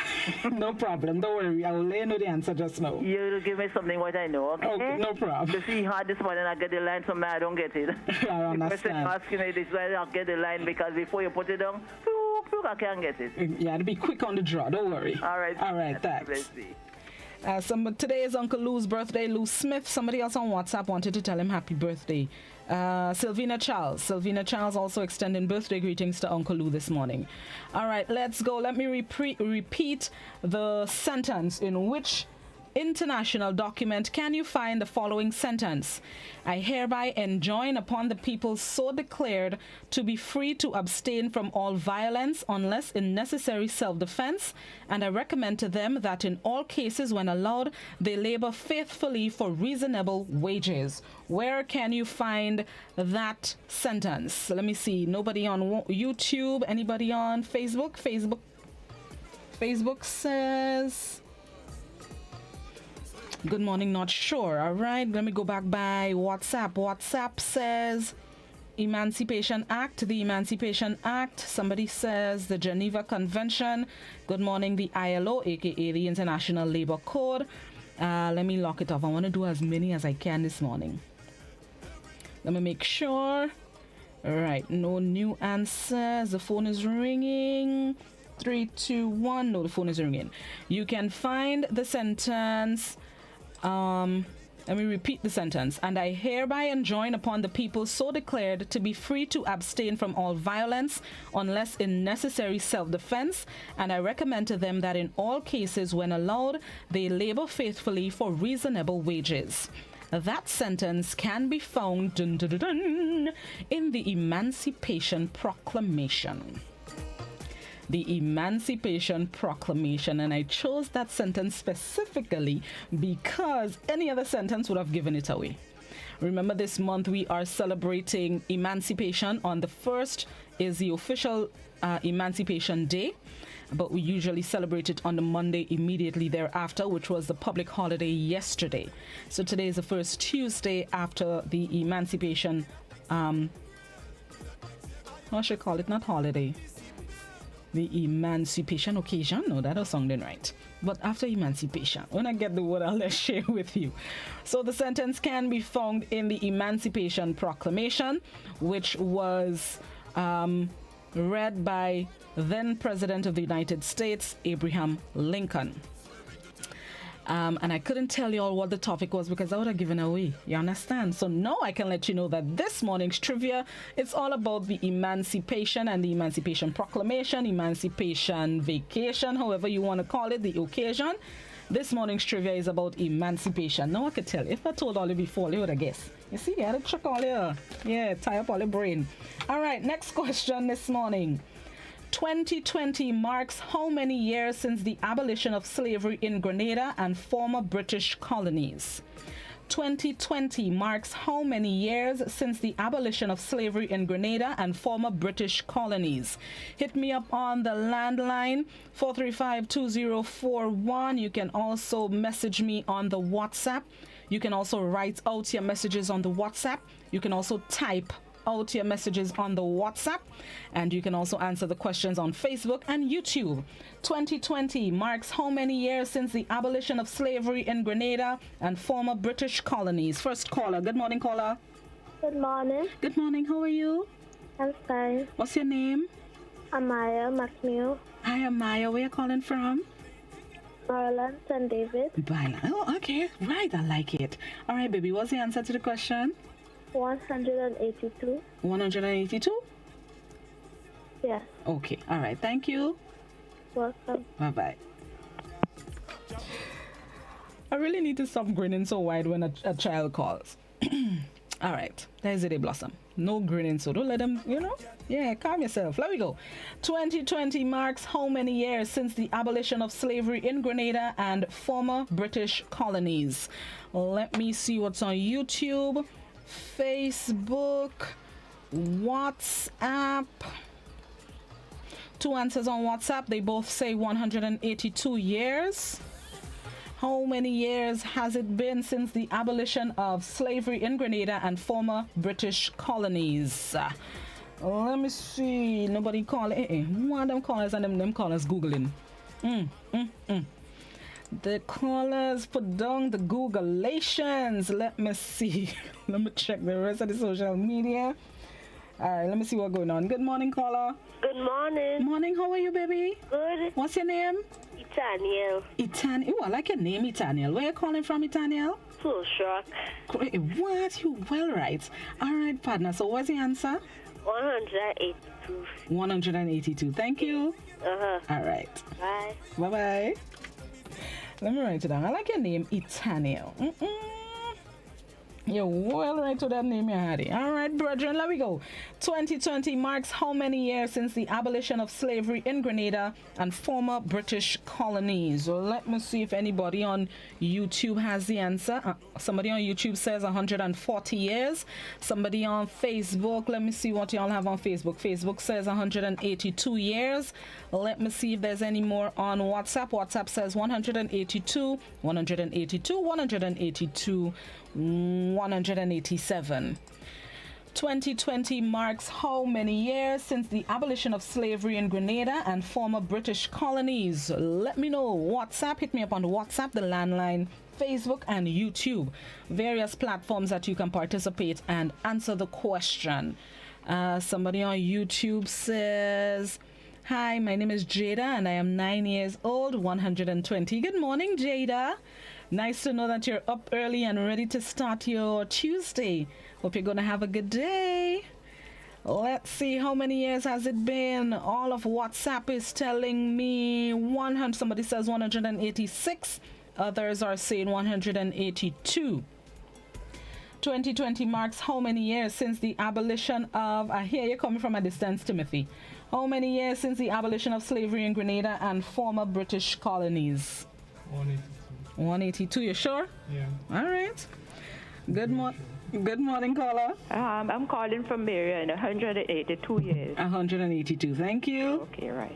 No problem. Don't worry. I will let you know the answer just now. You'll give me something what I know, okay? Okay, no problem. To see hard this morning, I get the line, so I don't get it. I understand. The question you're asking me is why I'll get the line, because before you put it down, I can't get it. Yeah, to be quick on the draw. Don't worry. All right. All right, thanks. Today is Uncle Lou's birthday, Lou Smith. Somebody else on WhatsApp wanted to tell him happy birthday. Sylvina Charles also extending birthday greetings to Uncle Lou this morning. All right, let's go. Let me repeat the sentence. In which international document can you find the following sentence? I hereby enjoin upon the people so declared to be free to abstain from all violence unless in necessary self-defense, and I recommend to them that in all cases when allowed they labor faithfully for reasonable wages. Where can you find that sentence? Let me see. Nobody on YouTube? Anybody on Facebook? Facebook says... Good morning, not sure. All right, let me go back by WhatsApp. WhatsApp says Emancipation Act, the Emancipation Act. Somebody says the Geneva Convention. Good morning, the ILO, aka the International Labor Code. Let me lock it off. I want to do as many as I can this morning. Let me make sure. All right, no new answers. The phone is ringing. 3, 2, 1. No, the phone is ringing. You can find the sentence. Let me repeat the sentence. And I hereby enjoin upon the people so declared to be free to abstain from all violence unless in necessary self-defense, and I recommend to them that in all cases when allowed they labor faithfully for reasonable wages. That sentence can be found in the Emancipation Proclamation. The Emancipation Proclamation, and I chose that sentence specifically because any other sentence would have given it away. Remember, this month we are celebrating Emancipation. On the 1st is the official Emancipation Day, but we usually celebrate it on the Monday immediately thereafter, which was the public holiday yesterday. So today is the first Tuesday after the Emancipation, what should I call it? Not holiday. The Emancipation Occasion. No, that was sounding right. But after Emancipation, when I get the word, I'll share with you. So the sentence can be found in the Emancipation Proclamation, which was read by then President of the United States, Abraham Lincoln. And I couldn't tell you all what the topic was because I would have given away. You understand? So now I can let you know that this morning's trivia is all about the emancipation and the Emancipation Proclamation, Emancipation Vacation, however you want to call it, the occasion. This morning's trivia is about emancipation. Now I could tell. If I told all you before, you would have guessed. You see, I had to trick all you. Yeah, tie up all your brain. All right, next question this morning. 2020 marks how many years since the abolition of slavery in Grenada and former British colonies? 2020 marks how many years since the abolition of slavery in Grenada and former British colonies? Hit me up on the landline 435-2041. You can also message me on the WhatsApp. You can also write out your messages on the WhatsApp. You can also type out your messages on the WhatsApp, and you can also answer the questions on Facebook and YouTube. 2020 marks how many years since the abolition of slavery in Grenada and former British colonies? First caller. Good morning, caller. Good morning. Good morning. How are you? I'm fine. What's your name? Amaya McNeil. Hi, Amaya. Where are you calling from? Maryland, St. David. Oh, okay. Right. I like it. All right, baby. What's the answer to the question? 182. 182? Yes. Okay. All right. Thank you. Welcome. Bye-bye. I really need to stop grinning so wide when a child calls. All right, there's a blossom. No grinning, so don't let them, Yeah, calm yourself. Let me go. 2020 marks how many years since the abolition of slavery in Grenada and former British colonies? Let me see what's on YouTube, Facebook, WhatsApp. 2 answers on WhatsApp. They both say 182 years. How many years has it been since the abolition of slavery in Grenada and former British colonies? Let me see. Nobody calling. One of them callers and them callers Googling. The callers put down the Googleations. Let me see. Let me check the rest of the social media. All right, let me see what's going on. Good morning, caller. Good morning. Morning. How are you, baby? Good. What's your name? Itaniel. Itaniel. Oh, I like your name, Itaniel. Where are you calling from, Itaniel? So shock. What? You well right. All right, partner. So what's the answer? 182. 182. Thank you. All right. Bye. Bye-bye. Let me write it down. I like your name, Itaniel. You're well right to that name you had it. All right, brethren, let me go. 2020 marks how many years since the abolition of slavery in Grenada and former British colonies? So let me see if anybody on YouTube has the answer. Somebody on YouTube says 140 years. Somebody on Facebook, let me see what y'all have on Facebook. Facebook says 182 years. Let me see if there's any more on WhatsApp. WhatsApp says 182, 182, 182, 187. 2020 marks how many years since the abolition of slavery in Grenada and former British colonies? Let me know. WhatsApp, hit me up on WhatsApp, the landline, Facebook, and YouTube. Various platforms that you can participate and answer the question. Somebody on YouTube says, hi, my name is Jada and I am 9 years old, 120. Good morning, Jada. Nice to know that you're up early and ready to start your Tuesday. Hope you're going to have a good day. Let's see, how many years has it been? All of WhatsApp is telling me 100. Somebody says 186. Others are saying 182. 2020 marks how many years since the abolition of... I hear you coming from a distance, Timothy. How many years since the abolition of slavery in Grenada and former British colonies? 182, you sure? Yeah. All right. Good morning, caller. I'm calling from Marion, 182 years. 182, thank you. Okay, right.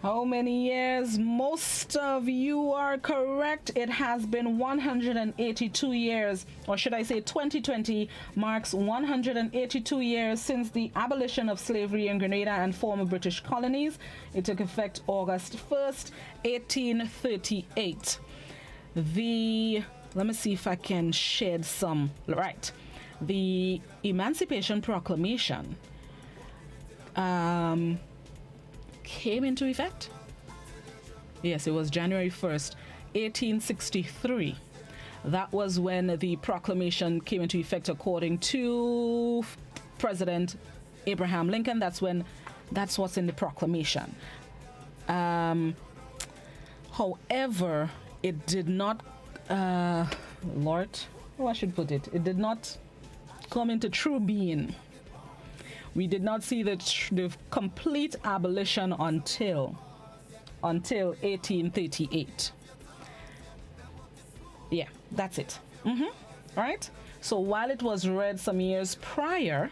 How many years? Most of you are correct. It has been 182 years, or should I say 2020 marks 182 years since the abolition of slavery in Grenada and former British colonies. It took effect August 1st, 1838. Let me see if I can shed some. Right. The Emancipation Proclamation came into effect. Yes, it was January 1st, 1863. That was when the proclamation came into effect according to President Abraham Lincoln. That's what's in the proclamation. However, it did not, it did not come into true being. We did not see the complete abolition until 1838. Yeah, that's it. Right? So while it was read some years prior,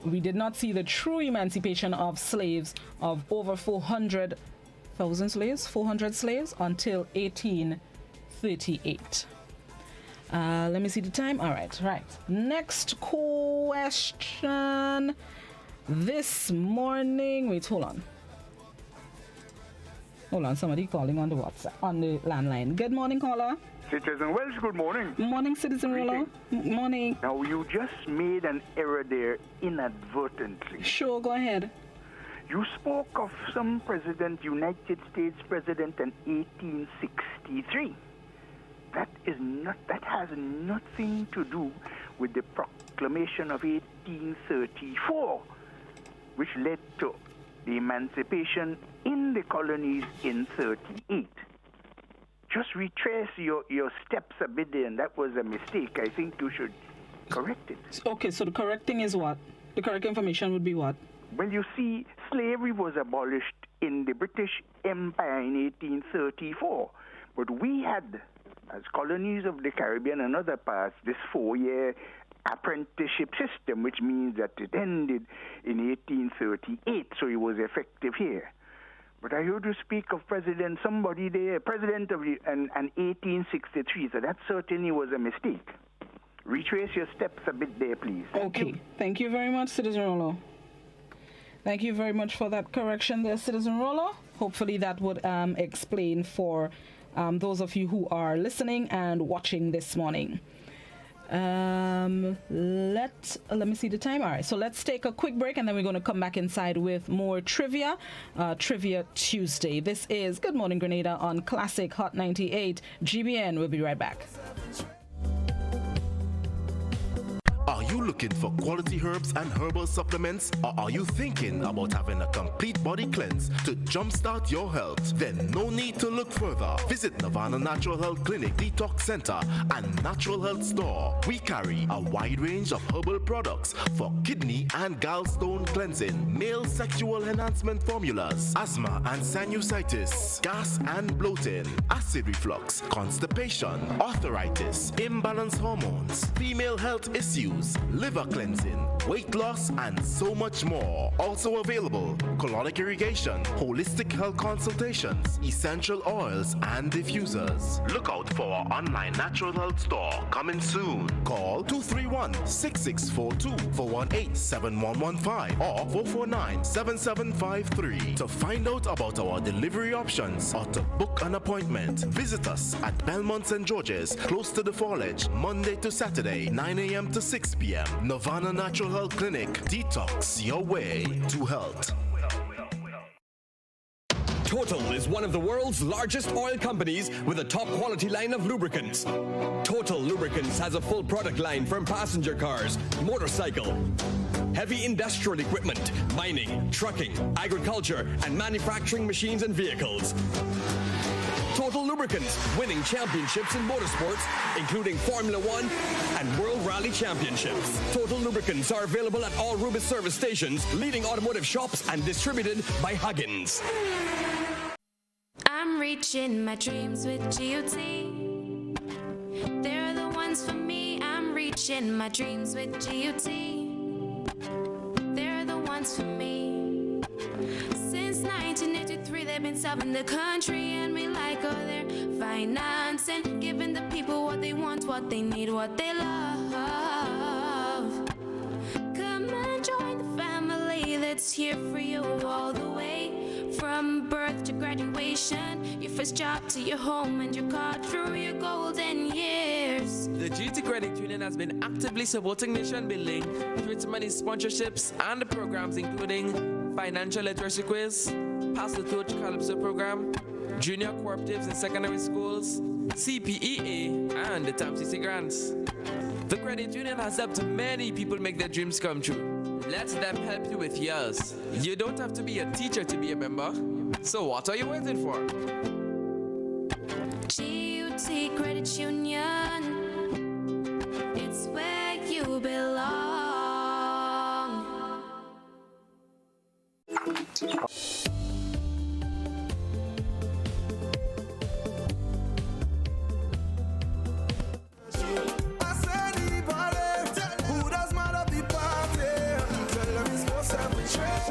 we did not see the true emancipation of slaves, of over 400,000 slaves, 400 slaves, until 1838. Let me see the time. All right. Next question. This morning, wait, hold on, somebody calling on the WhatsApp, on the landline. Good morning, caller. Citizen Welsh, good morning. Morning, Citizen Rollo. Morning. Now, you just made an error there inadvertently. Sure, go ahead. You spoke of some president, United States president in 1863. That has nothing to do with the Proclamation of 1834. Which led to the emancipation in the colonies in 38. just retrace your steps a bit there, and that was a mistake. I think you should correct it. Okay, so the correct thing is what? The correct information would be what? Well, you see, slavery was abolished in the British Empire in 1834. But we had, as colonies of the Caribbean and other parts, this 4-year apprenticeship system, which means that it ended in 1838, so it was effective here. But I heard you speak of president of an 1863, so that certainly was a mistake. Retrace your steps a bit there, please. Okay. Thank you very much, Citizen Rollo. Thank you very much for that correction there, Citizen Rollo. Hopefully that would explain for those of you who are listening and watching this morning. Let me see the time. All right, so let's take a quick break and then we're going to come back inside with more trivia. Trivia Tuesday. This is Good Morning Grenada on Classic Hot 98 GBN. We'll be right back. Are you looking for quality herbs and herbal supplements? Or are you thinking about having a complete body cleanse to jumpstart your health? Then no need to look further. Visit Nirvana Natural Health Clinic, Detox Center, and Natural Health Store. We carry a wide range of herbal products for kidney and gallstone cleansing, male sexual enhancement formulas, asthma and sinusitis, gas and bloating, acid reflux, constipation, arthritis, imbalanced hormones, female health issues, liver cleansing, weight loss, and so much more. Also available, colonic irrigation, holistic health consultations, essential oils, and diffusers. Look out for our online natural health store coming soon. Call 231-6642 418-7115 or 449-7753 to find out about our delivery options or to book an appointment. Visit us at Belmont St. George's, close to the Fallage, Monday to Saturday, 9 a.m. to 6 p.m. Nirvana Natural Health Clinic. Detox your way to health. Total is one of the world's largest oil companies with a top quality line of lubricants. Total Lubricants has a full product line from passenger cars, motorcycle, heavy industrial equipment, mining, trucking, agriculture, and manufacturing machines and vehicles. Total Lubricants, winning championships in motorsports, including Formula One and World Rally Championships. Total Lubricants are available at all Rubis service stations, leading automotive shops, and distributed by Huggins. I'm reaching my dreams with GOT. They're the ones for me. I'm reaching my dreams with GOT. They're the ones for me. Since 1983, they've been serving the country, and we like all their finance and giving the people what they want, what they need, what they love. Come and join the family that's here for you all the way. From birth to graduation, your first job to your home and your car through your golden years. The GT Credit Union has been actively supporting nation building through its many sponsorships and the programs including Financial Literacy Quiz, Pass the Torch Calypso Program, Junior Cooperatives in Secondary Schools, CPEA, and the TAMCC Grants. The Credit Union has helped many people make their dreams come true. Let them help you with yours. You don't have to be a teacher to be a member. So what are you waiting for? GUT Credit Union, it's where you belong.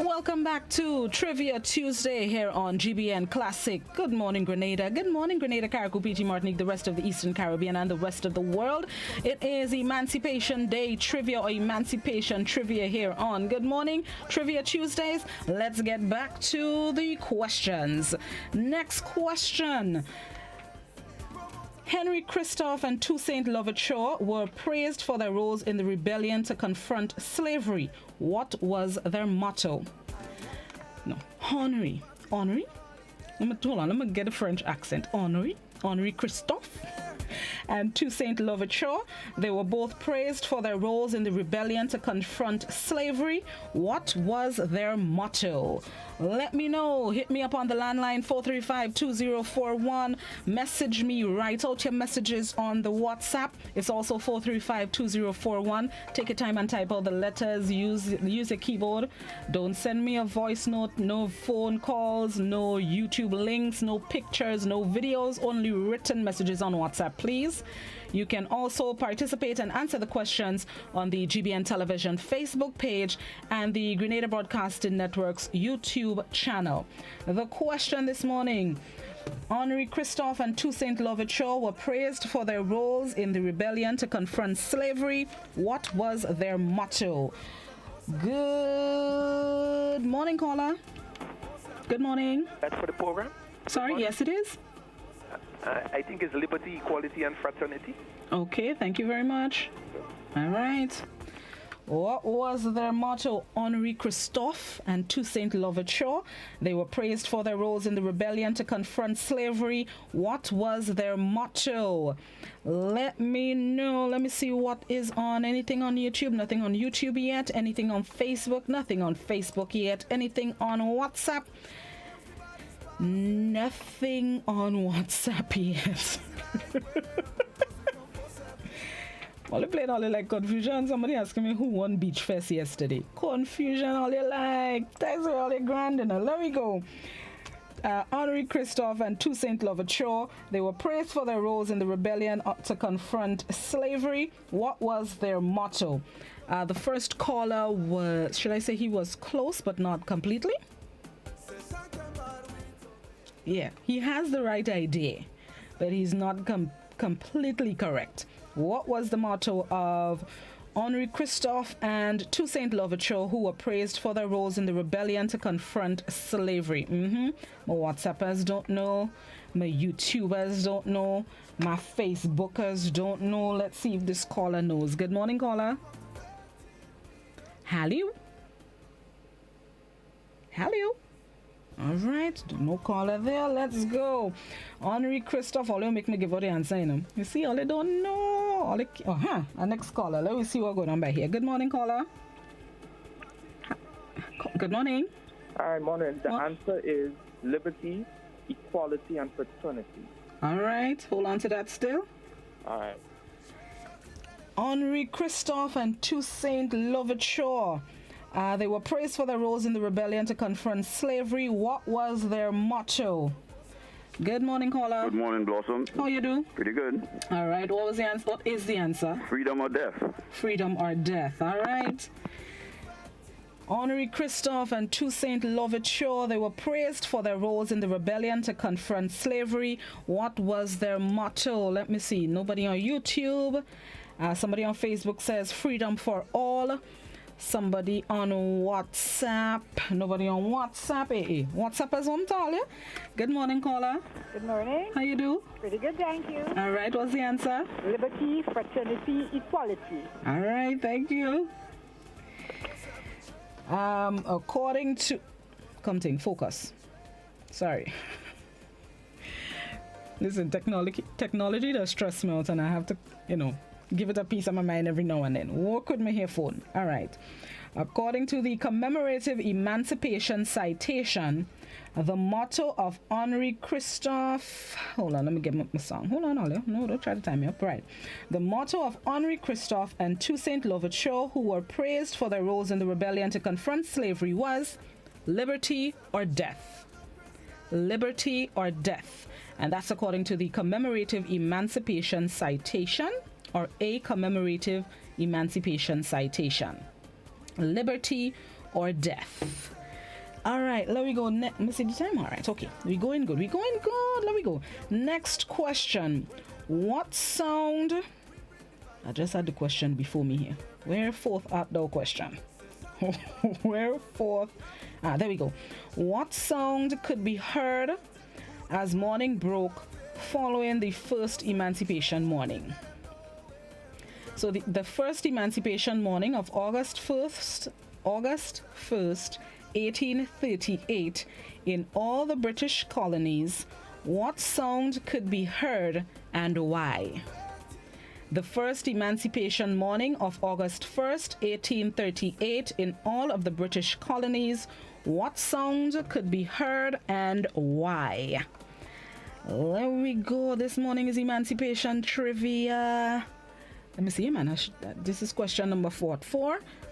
Welcome back to Trivia Tuesday here on GBN Classic. Good morning, Grenada. Good morning, Grenada, Carriacou, PG, Martinique, the rest of the Eastern Caribbean, and the rest of the world. It is Emancipation Day Trivia or Emancipation Trivia here on Good Morning Trivia Tuesdays. Let's get back to the questions. Next question. Henry Christophe and Toussaint Louverture were praised for their roles in the rebellion to confront slavery. What was their motto? No, Henri. Hold on, let me get a French accent. Henri Christophe and Toussaint Louverture. They were both praised for their roles in the rebellion to confront slavery. What was their motto? Let me know. Hit me up on the landline 435-2041. Message me. Write out your messages on the WhatsApp. It's also 435-2041. Take your time and type out the letters. Use a keyboard. Don't send me a voice note. No phone calls. No YouTube links. No pictures. No videos. Only written messages on WhatsApp, please. You can also participate and answer the questions on the GBN Television Facebook page and the Grenada Broadcasting Network's YouTube channel. The question this morning: Henri Christophe and Toussaint Louverture were praised for their roles in the rebellion to confront slavery. What was their motto? Good morning, caller. Good morning. That's for the program? Sorry, yes it is. I think it's liberty, equality, and fraternity. Okay, thank you very much. All right. What was their motto? Henri Christophe and Toussaint Louverture. They were praised for their roles in the rebellion to confront slavery. What was their motto? Let me know. Let me see what is on. Anything on YouTube? Nothing on YouTube yet. Anything on Facebook? Nothing on Facebook yet. Anything on WhatsApp? Nothing on WhatsApp yet. All you playing all you like confusion. Somebody asking me who won Beach Fest yesterday. Confusion all you like. That's all you grand enough. Let me go. Henri Christophe and Toussaint Louverture. They were praised for their roles in the rebellion to confront slavery. What was their motto? The first caller was, should I say he was close but not completely? Yeah, he has the right idea, but he's not completely correct. What was the motto of Henri Christophe and Toussaint Louverture, who were praised for their roles in the rebellion to confront slavery? My WhatsAppers don't know. My YouTubers don't know. My Facebookers don't know. Let's see if this caller knows. Good morning, caller. Hello? Hello? All right, no caller there. Let's go. Henri Christophe, all you make me give out the answer, you know. You see, all they don't know. All they, our next caller. Let me see what's going on by here. Good morning, caller. Good morning. Hi, morning. The answer is liberty, equality, and fraternity. All right, hold on to that still. All right. Henri Christophe and Toussaint Louverture. They were praised for their roles in the rebellion to confront slavery. What was their motto? Good morning, caller. Good morning, Blossom. How you do? Pretty good. All right. What was the answer? What is the answer? Freedom or death. Freedom or death. All right. Henri Christophe and Toussaint Louverture, they were praised for their roles in the rebellion to confront slavery. What was their motto? Let me see. Nobody on YouTube. Somebody on Facebook says freedom for all. Somebody on WhatsApp. Nobody on WhatsApp. Hey. WhatsApp is on tall, yeah? Good morning, caller. Good morning. How you do? Pretty good, thank you. All right, what's the answer? Liberty, fraternity, equality. All right, thank you. According to... Focus. Sorry. Listen, technology does stress me out and I have to, give it a piece of my mind every now and then. Work with my earphone. All right. According to the Commemorative Emancipation Citation, the motto of Henri Christophe... Hold on, let me get my song. Hold on, Ollie. No, don't try to time me up. Right. The motto of Henri Christophe and Toussaint Louverture, who were praised for their roles in the rebellion to confront slavery, was liberty or death. Liberty or death. And that's according to the Commemorative Emancipation Citation, or a Commemorative Emancipation Citation. Liberty or death. All right, let me go. Let me see the time. All right, okay. We're going good. Let me go. Next question. What sound... I just had the question before me here. Where forth art thou question? Where forth... there we go. What sound could be heard as morning broke following the first emancipation morning? So the first emancipation morning of August 1st, 1838, in all the British colonies, what sound could be heard and why? the first emancipation morning of August 1st, 1838 in all of the British colonies, what sound could be heard and why? There we go. This morning is emancipation trivia. Let me see, man. This is question number 4.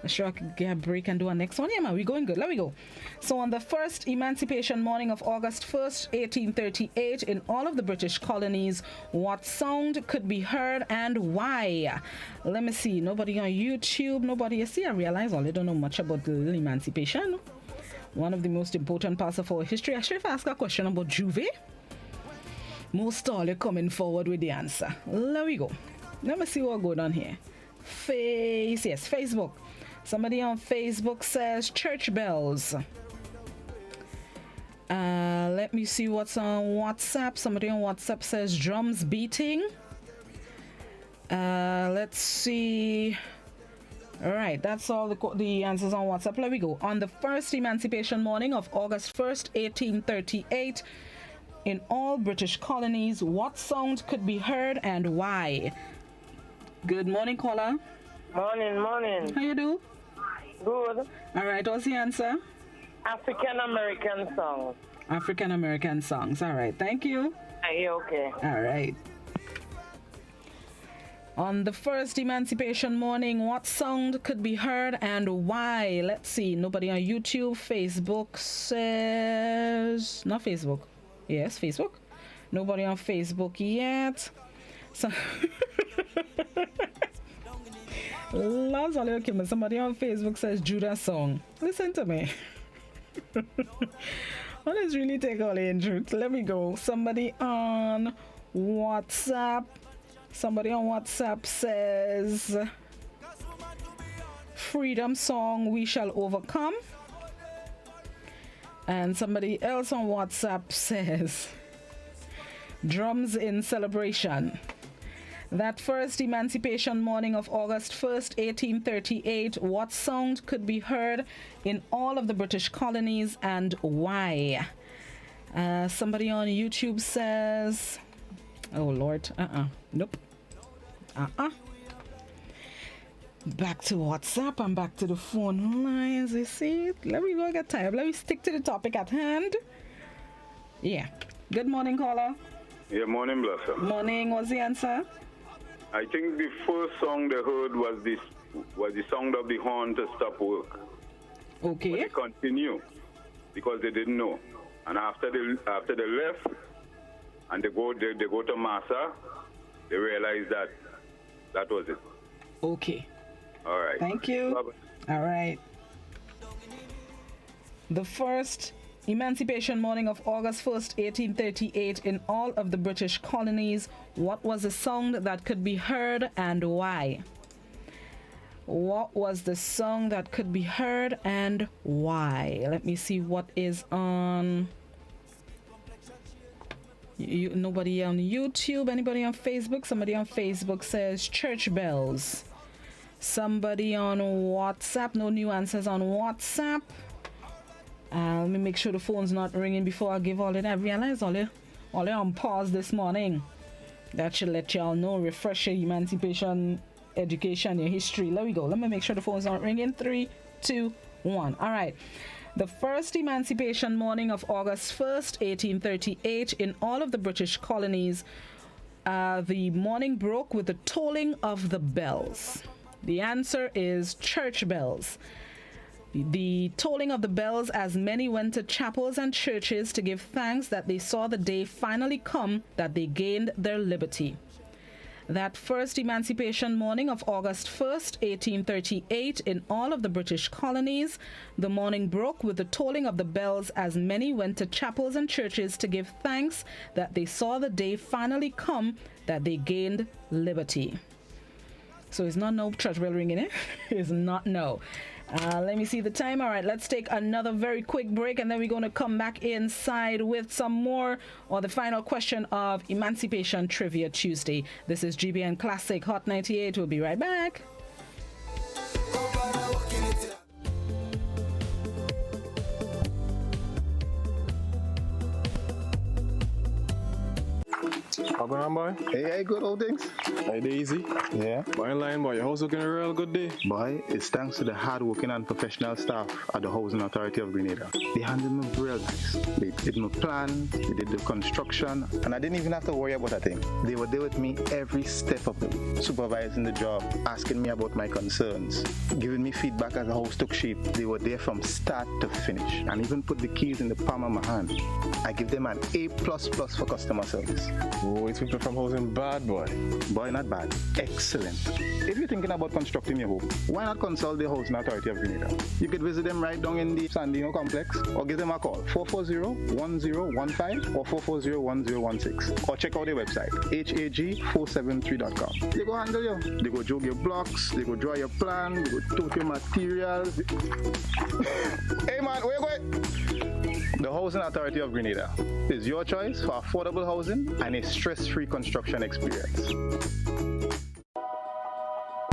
I'm sure I could get a break and do a next one. Yeah, man, we're going good. Let me go. So on the first emancipation morning of August 1st, 1838, in all of the British colonies, what sound could be heard and why? Let me see. Nobody on YouTube. Nobody. You see, I realize all they don't know much about the emancipation. One of the most important parts of our history. Actually, if I ask a question about Juve, most all are coming forward with the answer. There we go. Let me see what going on here. Facebook. Somebody on Facebook says church bells. Let me see what's on WhatsApp. Somebody on WhatsApp says drums beating. Let's see. All right, that's all the answers on WhatsApp. Let me go. On the first emancipation morning of August 1st, 1838, in all British colonies, what sound could be heard and why? Good morning, caller. Morning. How you do? Good. All right, what's the answer? African-American songs. African-American songs. All right, thank you. Are you okay? All right. On the first emancipation morning, what sound could be heard and why? Let's see. Nobody on YouTube. Facebook says... Not Facebook. Yes, Facebook. Nobody on Facebook yet. So... Somebody on Facebook says Judas song. Listen to me. Let's really take all in truth. Let me go. Somebody on WhatsApp says Freedom song, We Shall Overcome. And somebody else on WhatsApp says Drums in Celebration. That first emancipation morning of August 1st, 1838, what sound could be heard in all of the British colonies and why? Somebody on YouTube says, oh Lord, nope. Back to WhatsApp and back to the phone lines, you see? Let me go get tired. Let me stick to the topic at hand. Yeah. Good morning, caller. Yeah, morning, Blossom. Morning, what's the answer? I think the first song they heard was the sound of the horn to stop work. Okay. But they continue because they didn't know. And after they left and they go to Massa, they realized that was it. Okay. All right. Thank you. Bye-bye. All right. The first emancipation morning of August 1st, 1838 in all of the British colonies. What was the sound that could be heard and why? What was the song that could be heard and why? Let me see what is on... Nobody on YouTube, anybody on Facebook? Somebody on Facebook says church bells. Somebody on WhatsApp, no new answers on WhatsApp. Let me make sure the phone's not ringing before I give all it. I realize all it on pause this morning. That should let y'all know, refresh your emancipation, education, your history. Let me go. Let me make sure the phone's not ringing. 3, 2, 1. All right. The first emancipation morning of August 1st, 1838, in all of the British colonies, the morning broke with the tolling of the bells. The answer is church bells. The tolling of the bells as many went to chapels and churches to give thanks that they saw the day finally come that they gained their liberty. That first emancipation morning of August 1st, 1838, in all of the British colonies, the morning broke with the tolling of the bells as many went to chapels and churches to give thanks that they saw the day finally come that they gained liberty. So it's not no church bell ringing, eh? It's not no. Let me see the time. All right, let's take another very quick break, and then we're going to come back inside with some more, or the final question of Emancipation Trivia Tuesday. This is GBN Classic Hot 98. We'll be right back. How going on, boy? Hey, good old things. Hey, Daisy. Yeah. Boy, in line, boy. Your house looking a real good day. Boy, it's thanks to the hard-working and professional staff at the Housing Authority of Grenada. They handled me real nice. They did my plan, they did the construction, and I didn't even have to worry about a thing. They were there with me every step of the way, supervising the job, asking me about my concerns, giving me feedback as the house took shape. They were there from start to finish, and even put the keys in the palm of my hand. I give them an A++ for customer service. Oh, it's people from housing bad, boy. Boy, not bad. Excellent. If you're thinking about constructing your home, why not consult the Housing Authority of Grenada? You could visit them right down in the Sandino complex, or give them a call, 440-1015 or 440-1016. Or check out their website, hag473.com. They go handle you. They go jog your blocks, they go draw your plan, they go tote your materials. Hey man, where you going? The Housing Authority of Grenada is your choice for affordable housing and a stress-free construction experience.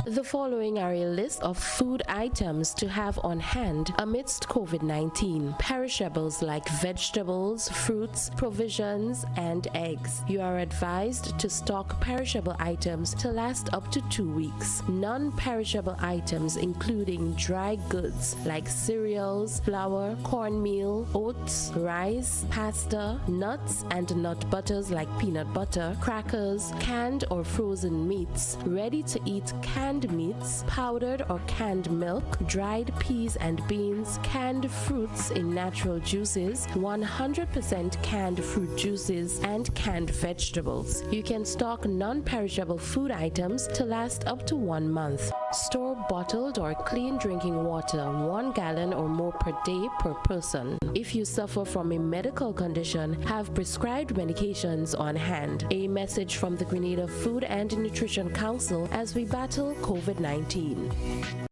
The following are a list of food items to have on hand amidst COVID-19. Perishables like vegetables, fruits, provisions, and eggs. You are advised to stock perishable items to last up to 2 weeks. Non-perishable items including dry goods like cereals, flour, cornmeal, oats, rice, pasta, nuts and nut butters like peanut butter, crackers, canned or frozen meats, ready-to-eat canned meats, powdered or canned milk, dried peas and beans, canned fruits in natural juices, 100% canned fruit juices, and canned vegetables. You can stock non-perishable food items to last up to 1 month. Store bottled or clean drinking water, 1 gallon or more per day per person. If you suffer from a medical condition, have prescribed medications on hand. A message from the Grenada Food and Nutrition Council as we battle COVID-19.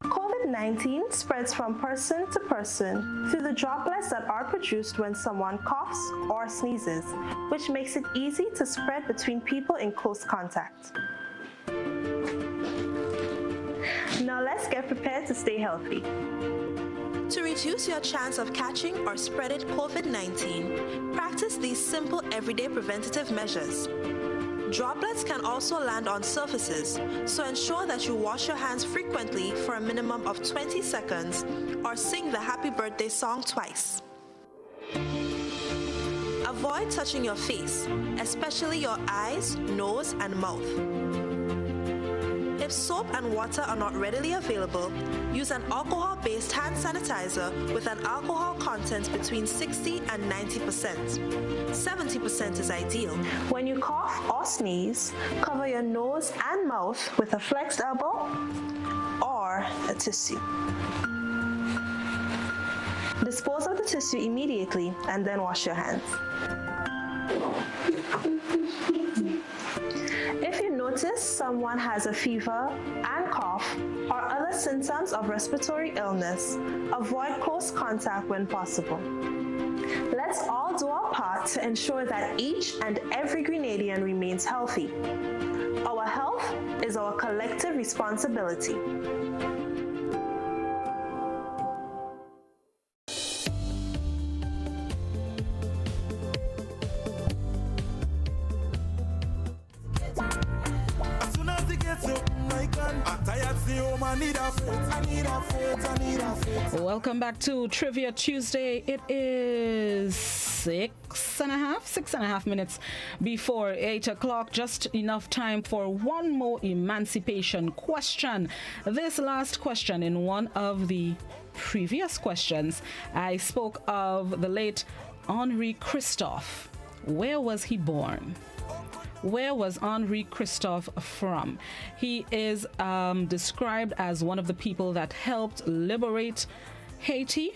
COVID-19 spreads from person to person through the droplets that are produced when someone coughs or sneezes, which makes it easy to spread between people in close contact. Now let's get prepared to stay healthy. To reduce your chance of catching or spreading COVID-19, practice these simple everyday preventative measures. Droplets can also land on surfaces, so ensure that you wash your hands frequently for a minimum of 20 seconds or sing the happy birthday song twice. Avoid touching your face, especially your eyes, nose, and mouth. If soap and water are not readily available, use an alcohol-based hand sanitizer with an alcohol content between 60 and 90%. 70% is ideal. When you cough or sneeze, cover your nose and mouth with a flexed elbow or a tissue. Dispose of the tissue immediately and then wash your hands. If you notice someone has a fever and cough or other symptoms of respiratory illness, avoid close contact when possible. Let's all do our part to ensure that each and every Grenadian remains healthy. Our health is our collective responsibility. Welcome back to Trivia Tuesday. It is 6.5 minutes before 8 o'clock. Just enough time for one more emancipation question. This last question, in one of the previous questions, I spoke of the late Henri Christophe. Where was he born? Where was Henri Christophe from? He is described as one of the people that helped liberate Haiti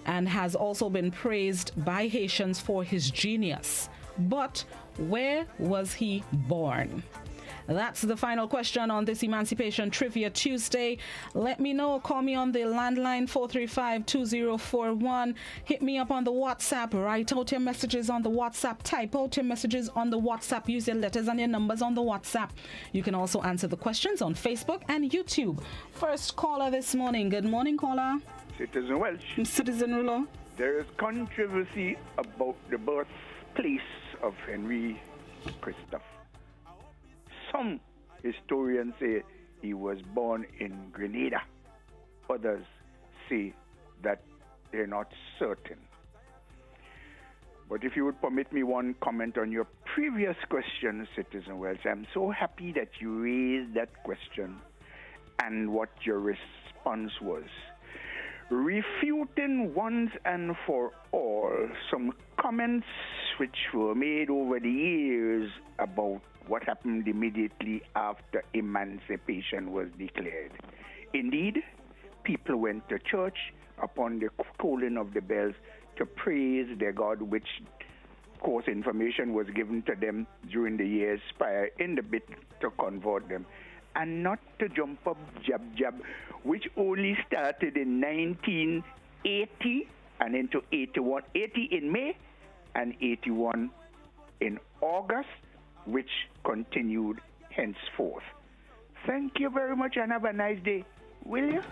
and has also been praised by Haitians for his genius. But where was he born? That's the final question on this Emancipation Trivia Tuesday. Let me know. Call me on the landline 435-2041. Hit me up on the WhatsApp. Write out your messages on the WhatsApp. Type out your messages on the WhatsApp. Use your letters and your numbers on the WhatsApp. You can also answer the questions on Facebook and YouTube. First caller this morning. Good morning, caller. Citizen Welsh. Citizen Rulo. There is controversy about the birthplace of Henri Christophe. Some historians say he was born in Grenada. Others say that they're not certain. But if you would permit me one comment on your previous question, Citizen Welsh, I'm so happy that you raised that question and what your response was. Refuting once and for all some comments which were made over the years about what happened immediately after emancipation was declared. Indeed, people went to church upon the tolling of the bells to praise their God, which, of course, information was given to them during the years prior in the bid to convert them, and not to jump up jab, which only started in 1980 and into 81, 80 in May and 81 in August, which continued henceforth. Thank you very much and have a nice day. Will you?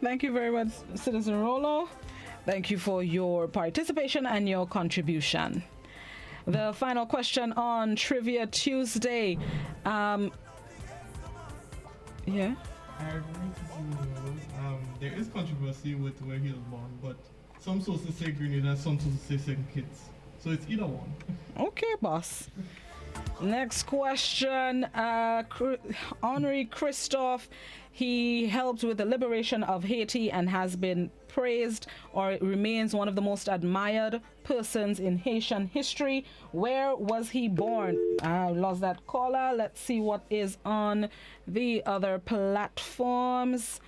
Thank you very much, Citizen Rollo. Thank you for your participation and your contribution. The final question on Trivia Tuesday. Yeah? There is controversy with where he was born, but some sources say Grenada, some sources say St. Kitts. So it's either one. Okay, boss. Next question. Henri Christophe, he helped with the liberation of Haiti and has been praised or remains one of the most admired persons in Haitian history. Where was he born? I lost that caller. Let's see what is on the other platforms.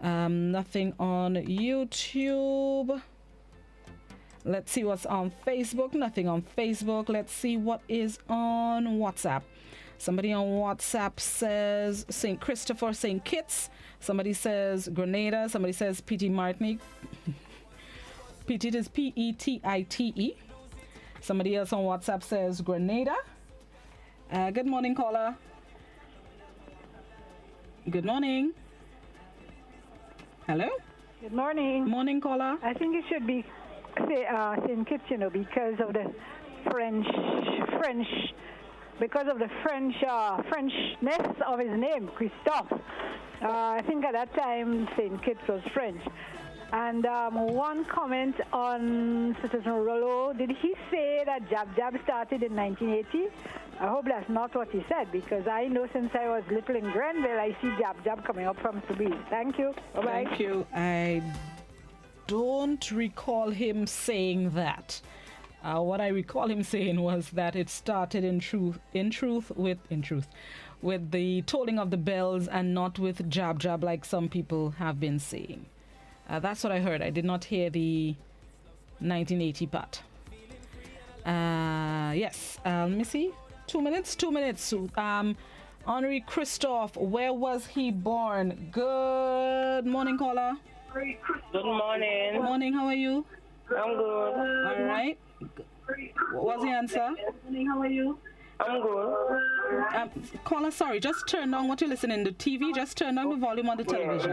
Nothing on YouTube. Let's see what's on Facebook. Nothing on Facebook. Let's see what is on WhatsApp. Somebody on WhatsApp says St. Christopher, St. Kitts. Somebody says Grenada. Somebody says Petit Martinique. Petit is Petite. Somebody else on WhatsApp says Grenada. Good morning, caller. Good morning. Hello? Good morning. Morning, caller. I think it should be St. Kitts, because of the Frenchness of his name, Christophe. I think at that time St. Kitts was French. And one comment on Citizen Rollo, did he say that Jab started in 1980? I hope that's not what he said, because I know since I was little in Grenville, I see Jab coming up from Subies. Thank you. Bye-bye. Thank you. I don't recall him saying that. What I recall him saying was that it started in truth with the tolling of the bells and not with jab like some people have been saying. That's what I heard. I did not hear the 1980 part. Yes. Let me see. 2 minutes. Henri Christophe, where was he born? Good morning, caller. Good morning. Good morning. How are you? I'm good. All right. What was the answer? How are you? I'm good. Caller, sorry, just turn down what you're listening to. TV, just turn down the volume on the television.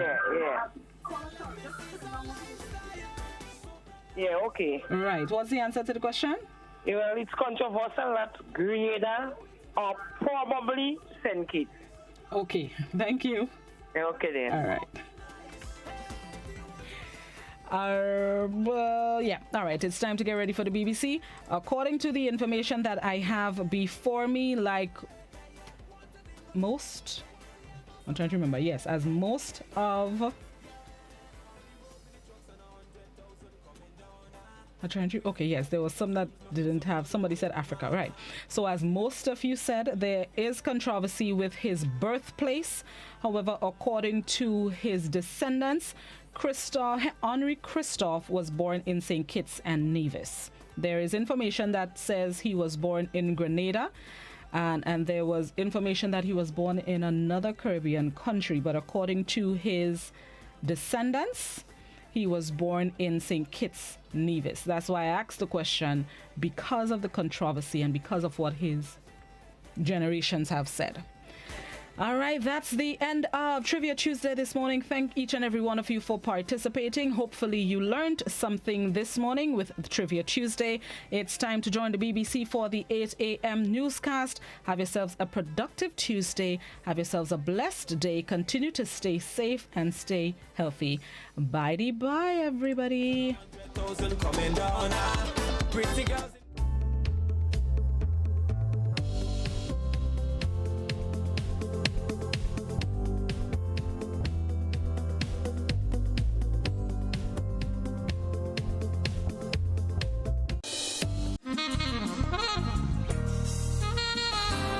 Yeah, okay. Right. What's the answer to the question? Yeah, well, it's controversial that Grenada or probably St. Kitts. Okay. Thank you. Okay, then. All right. Yeah. All right. It's time to get ready for the BBC. According to the information that I have before me, like most, I'm trying to remember. Yes, as most of. Okay, yes, there was some that didn't have. Somebody said Africa, right? So, as most of you said, there is controversy with his birthplace. However, according to his descendants, Henri Christophe was born in St. Kitts and Nevis. There is information that says he was born in Grenada, and there was information that he was born in another Caribbean country. But according to his descendants, he was born in St. Kitts, Nevis. That's why I asked the question, because of the controversy and because of what his generations have said. All right, that's the end of Trivia Tuesday this morning. Thank each and every one of you for participating. Hopefully you learned something this morning with Trivia Tuesday. It's time to join the BBC for the 8 a.m. newscast. Have yourselves a productive Tuesday. Have yourselves a blessed day. Continue to stay safe and stay healthy. Bye-bye, everybody.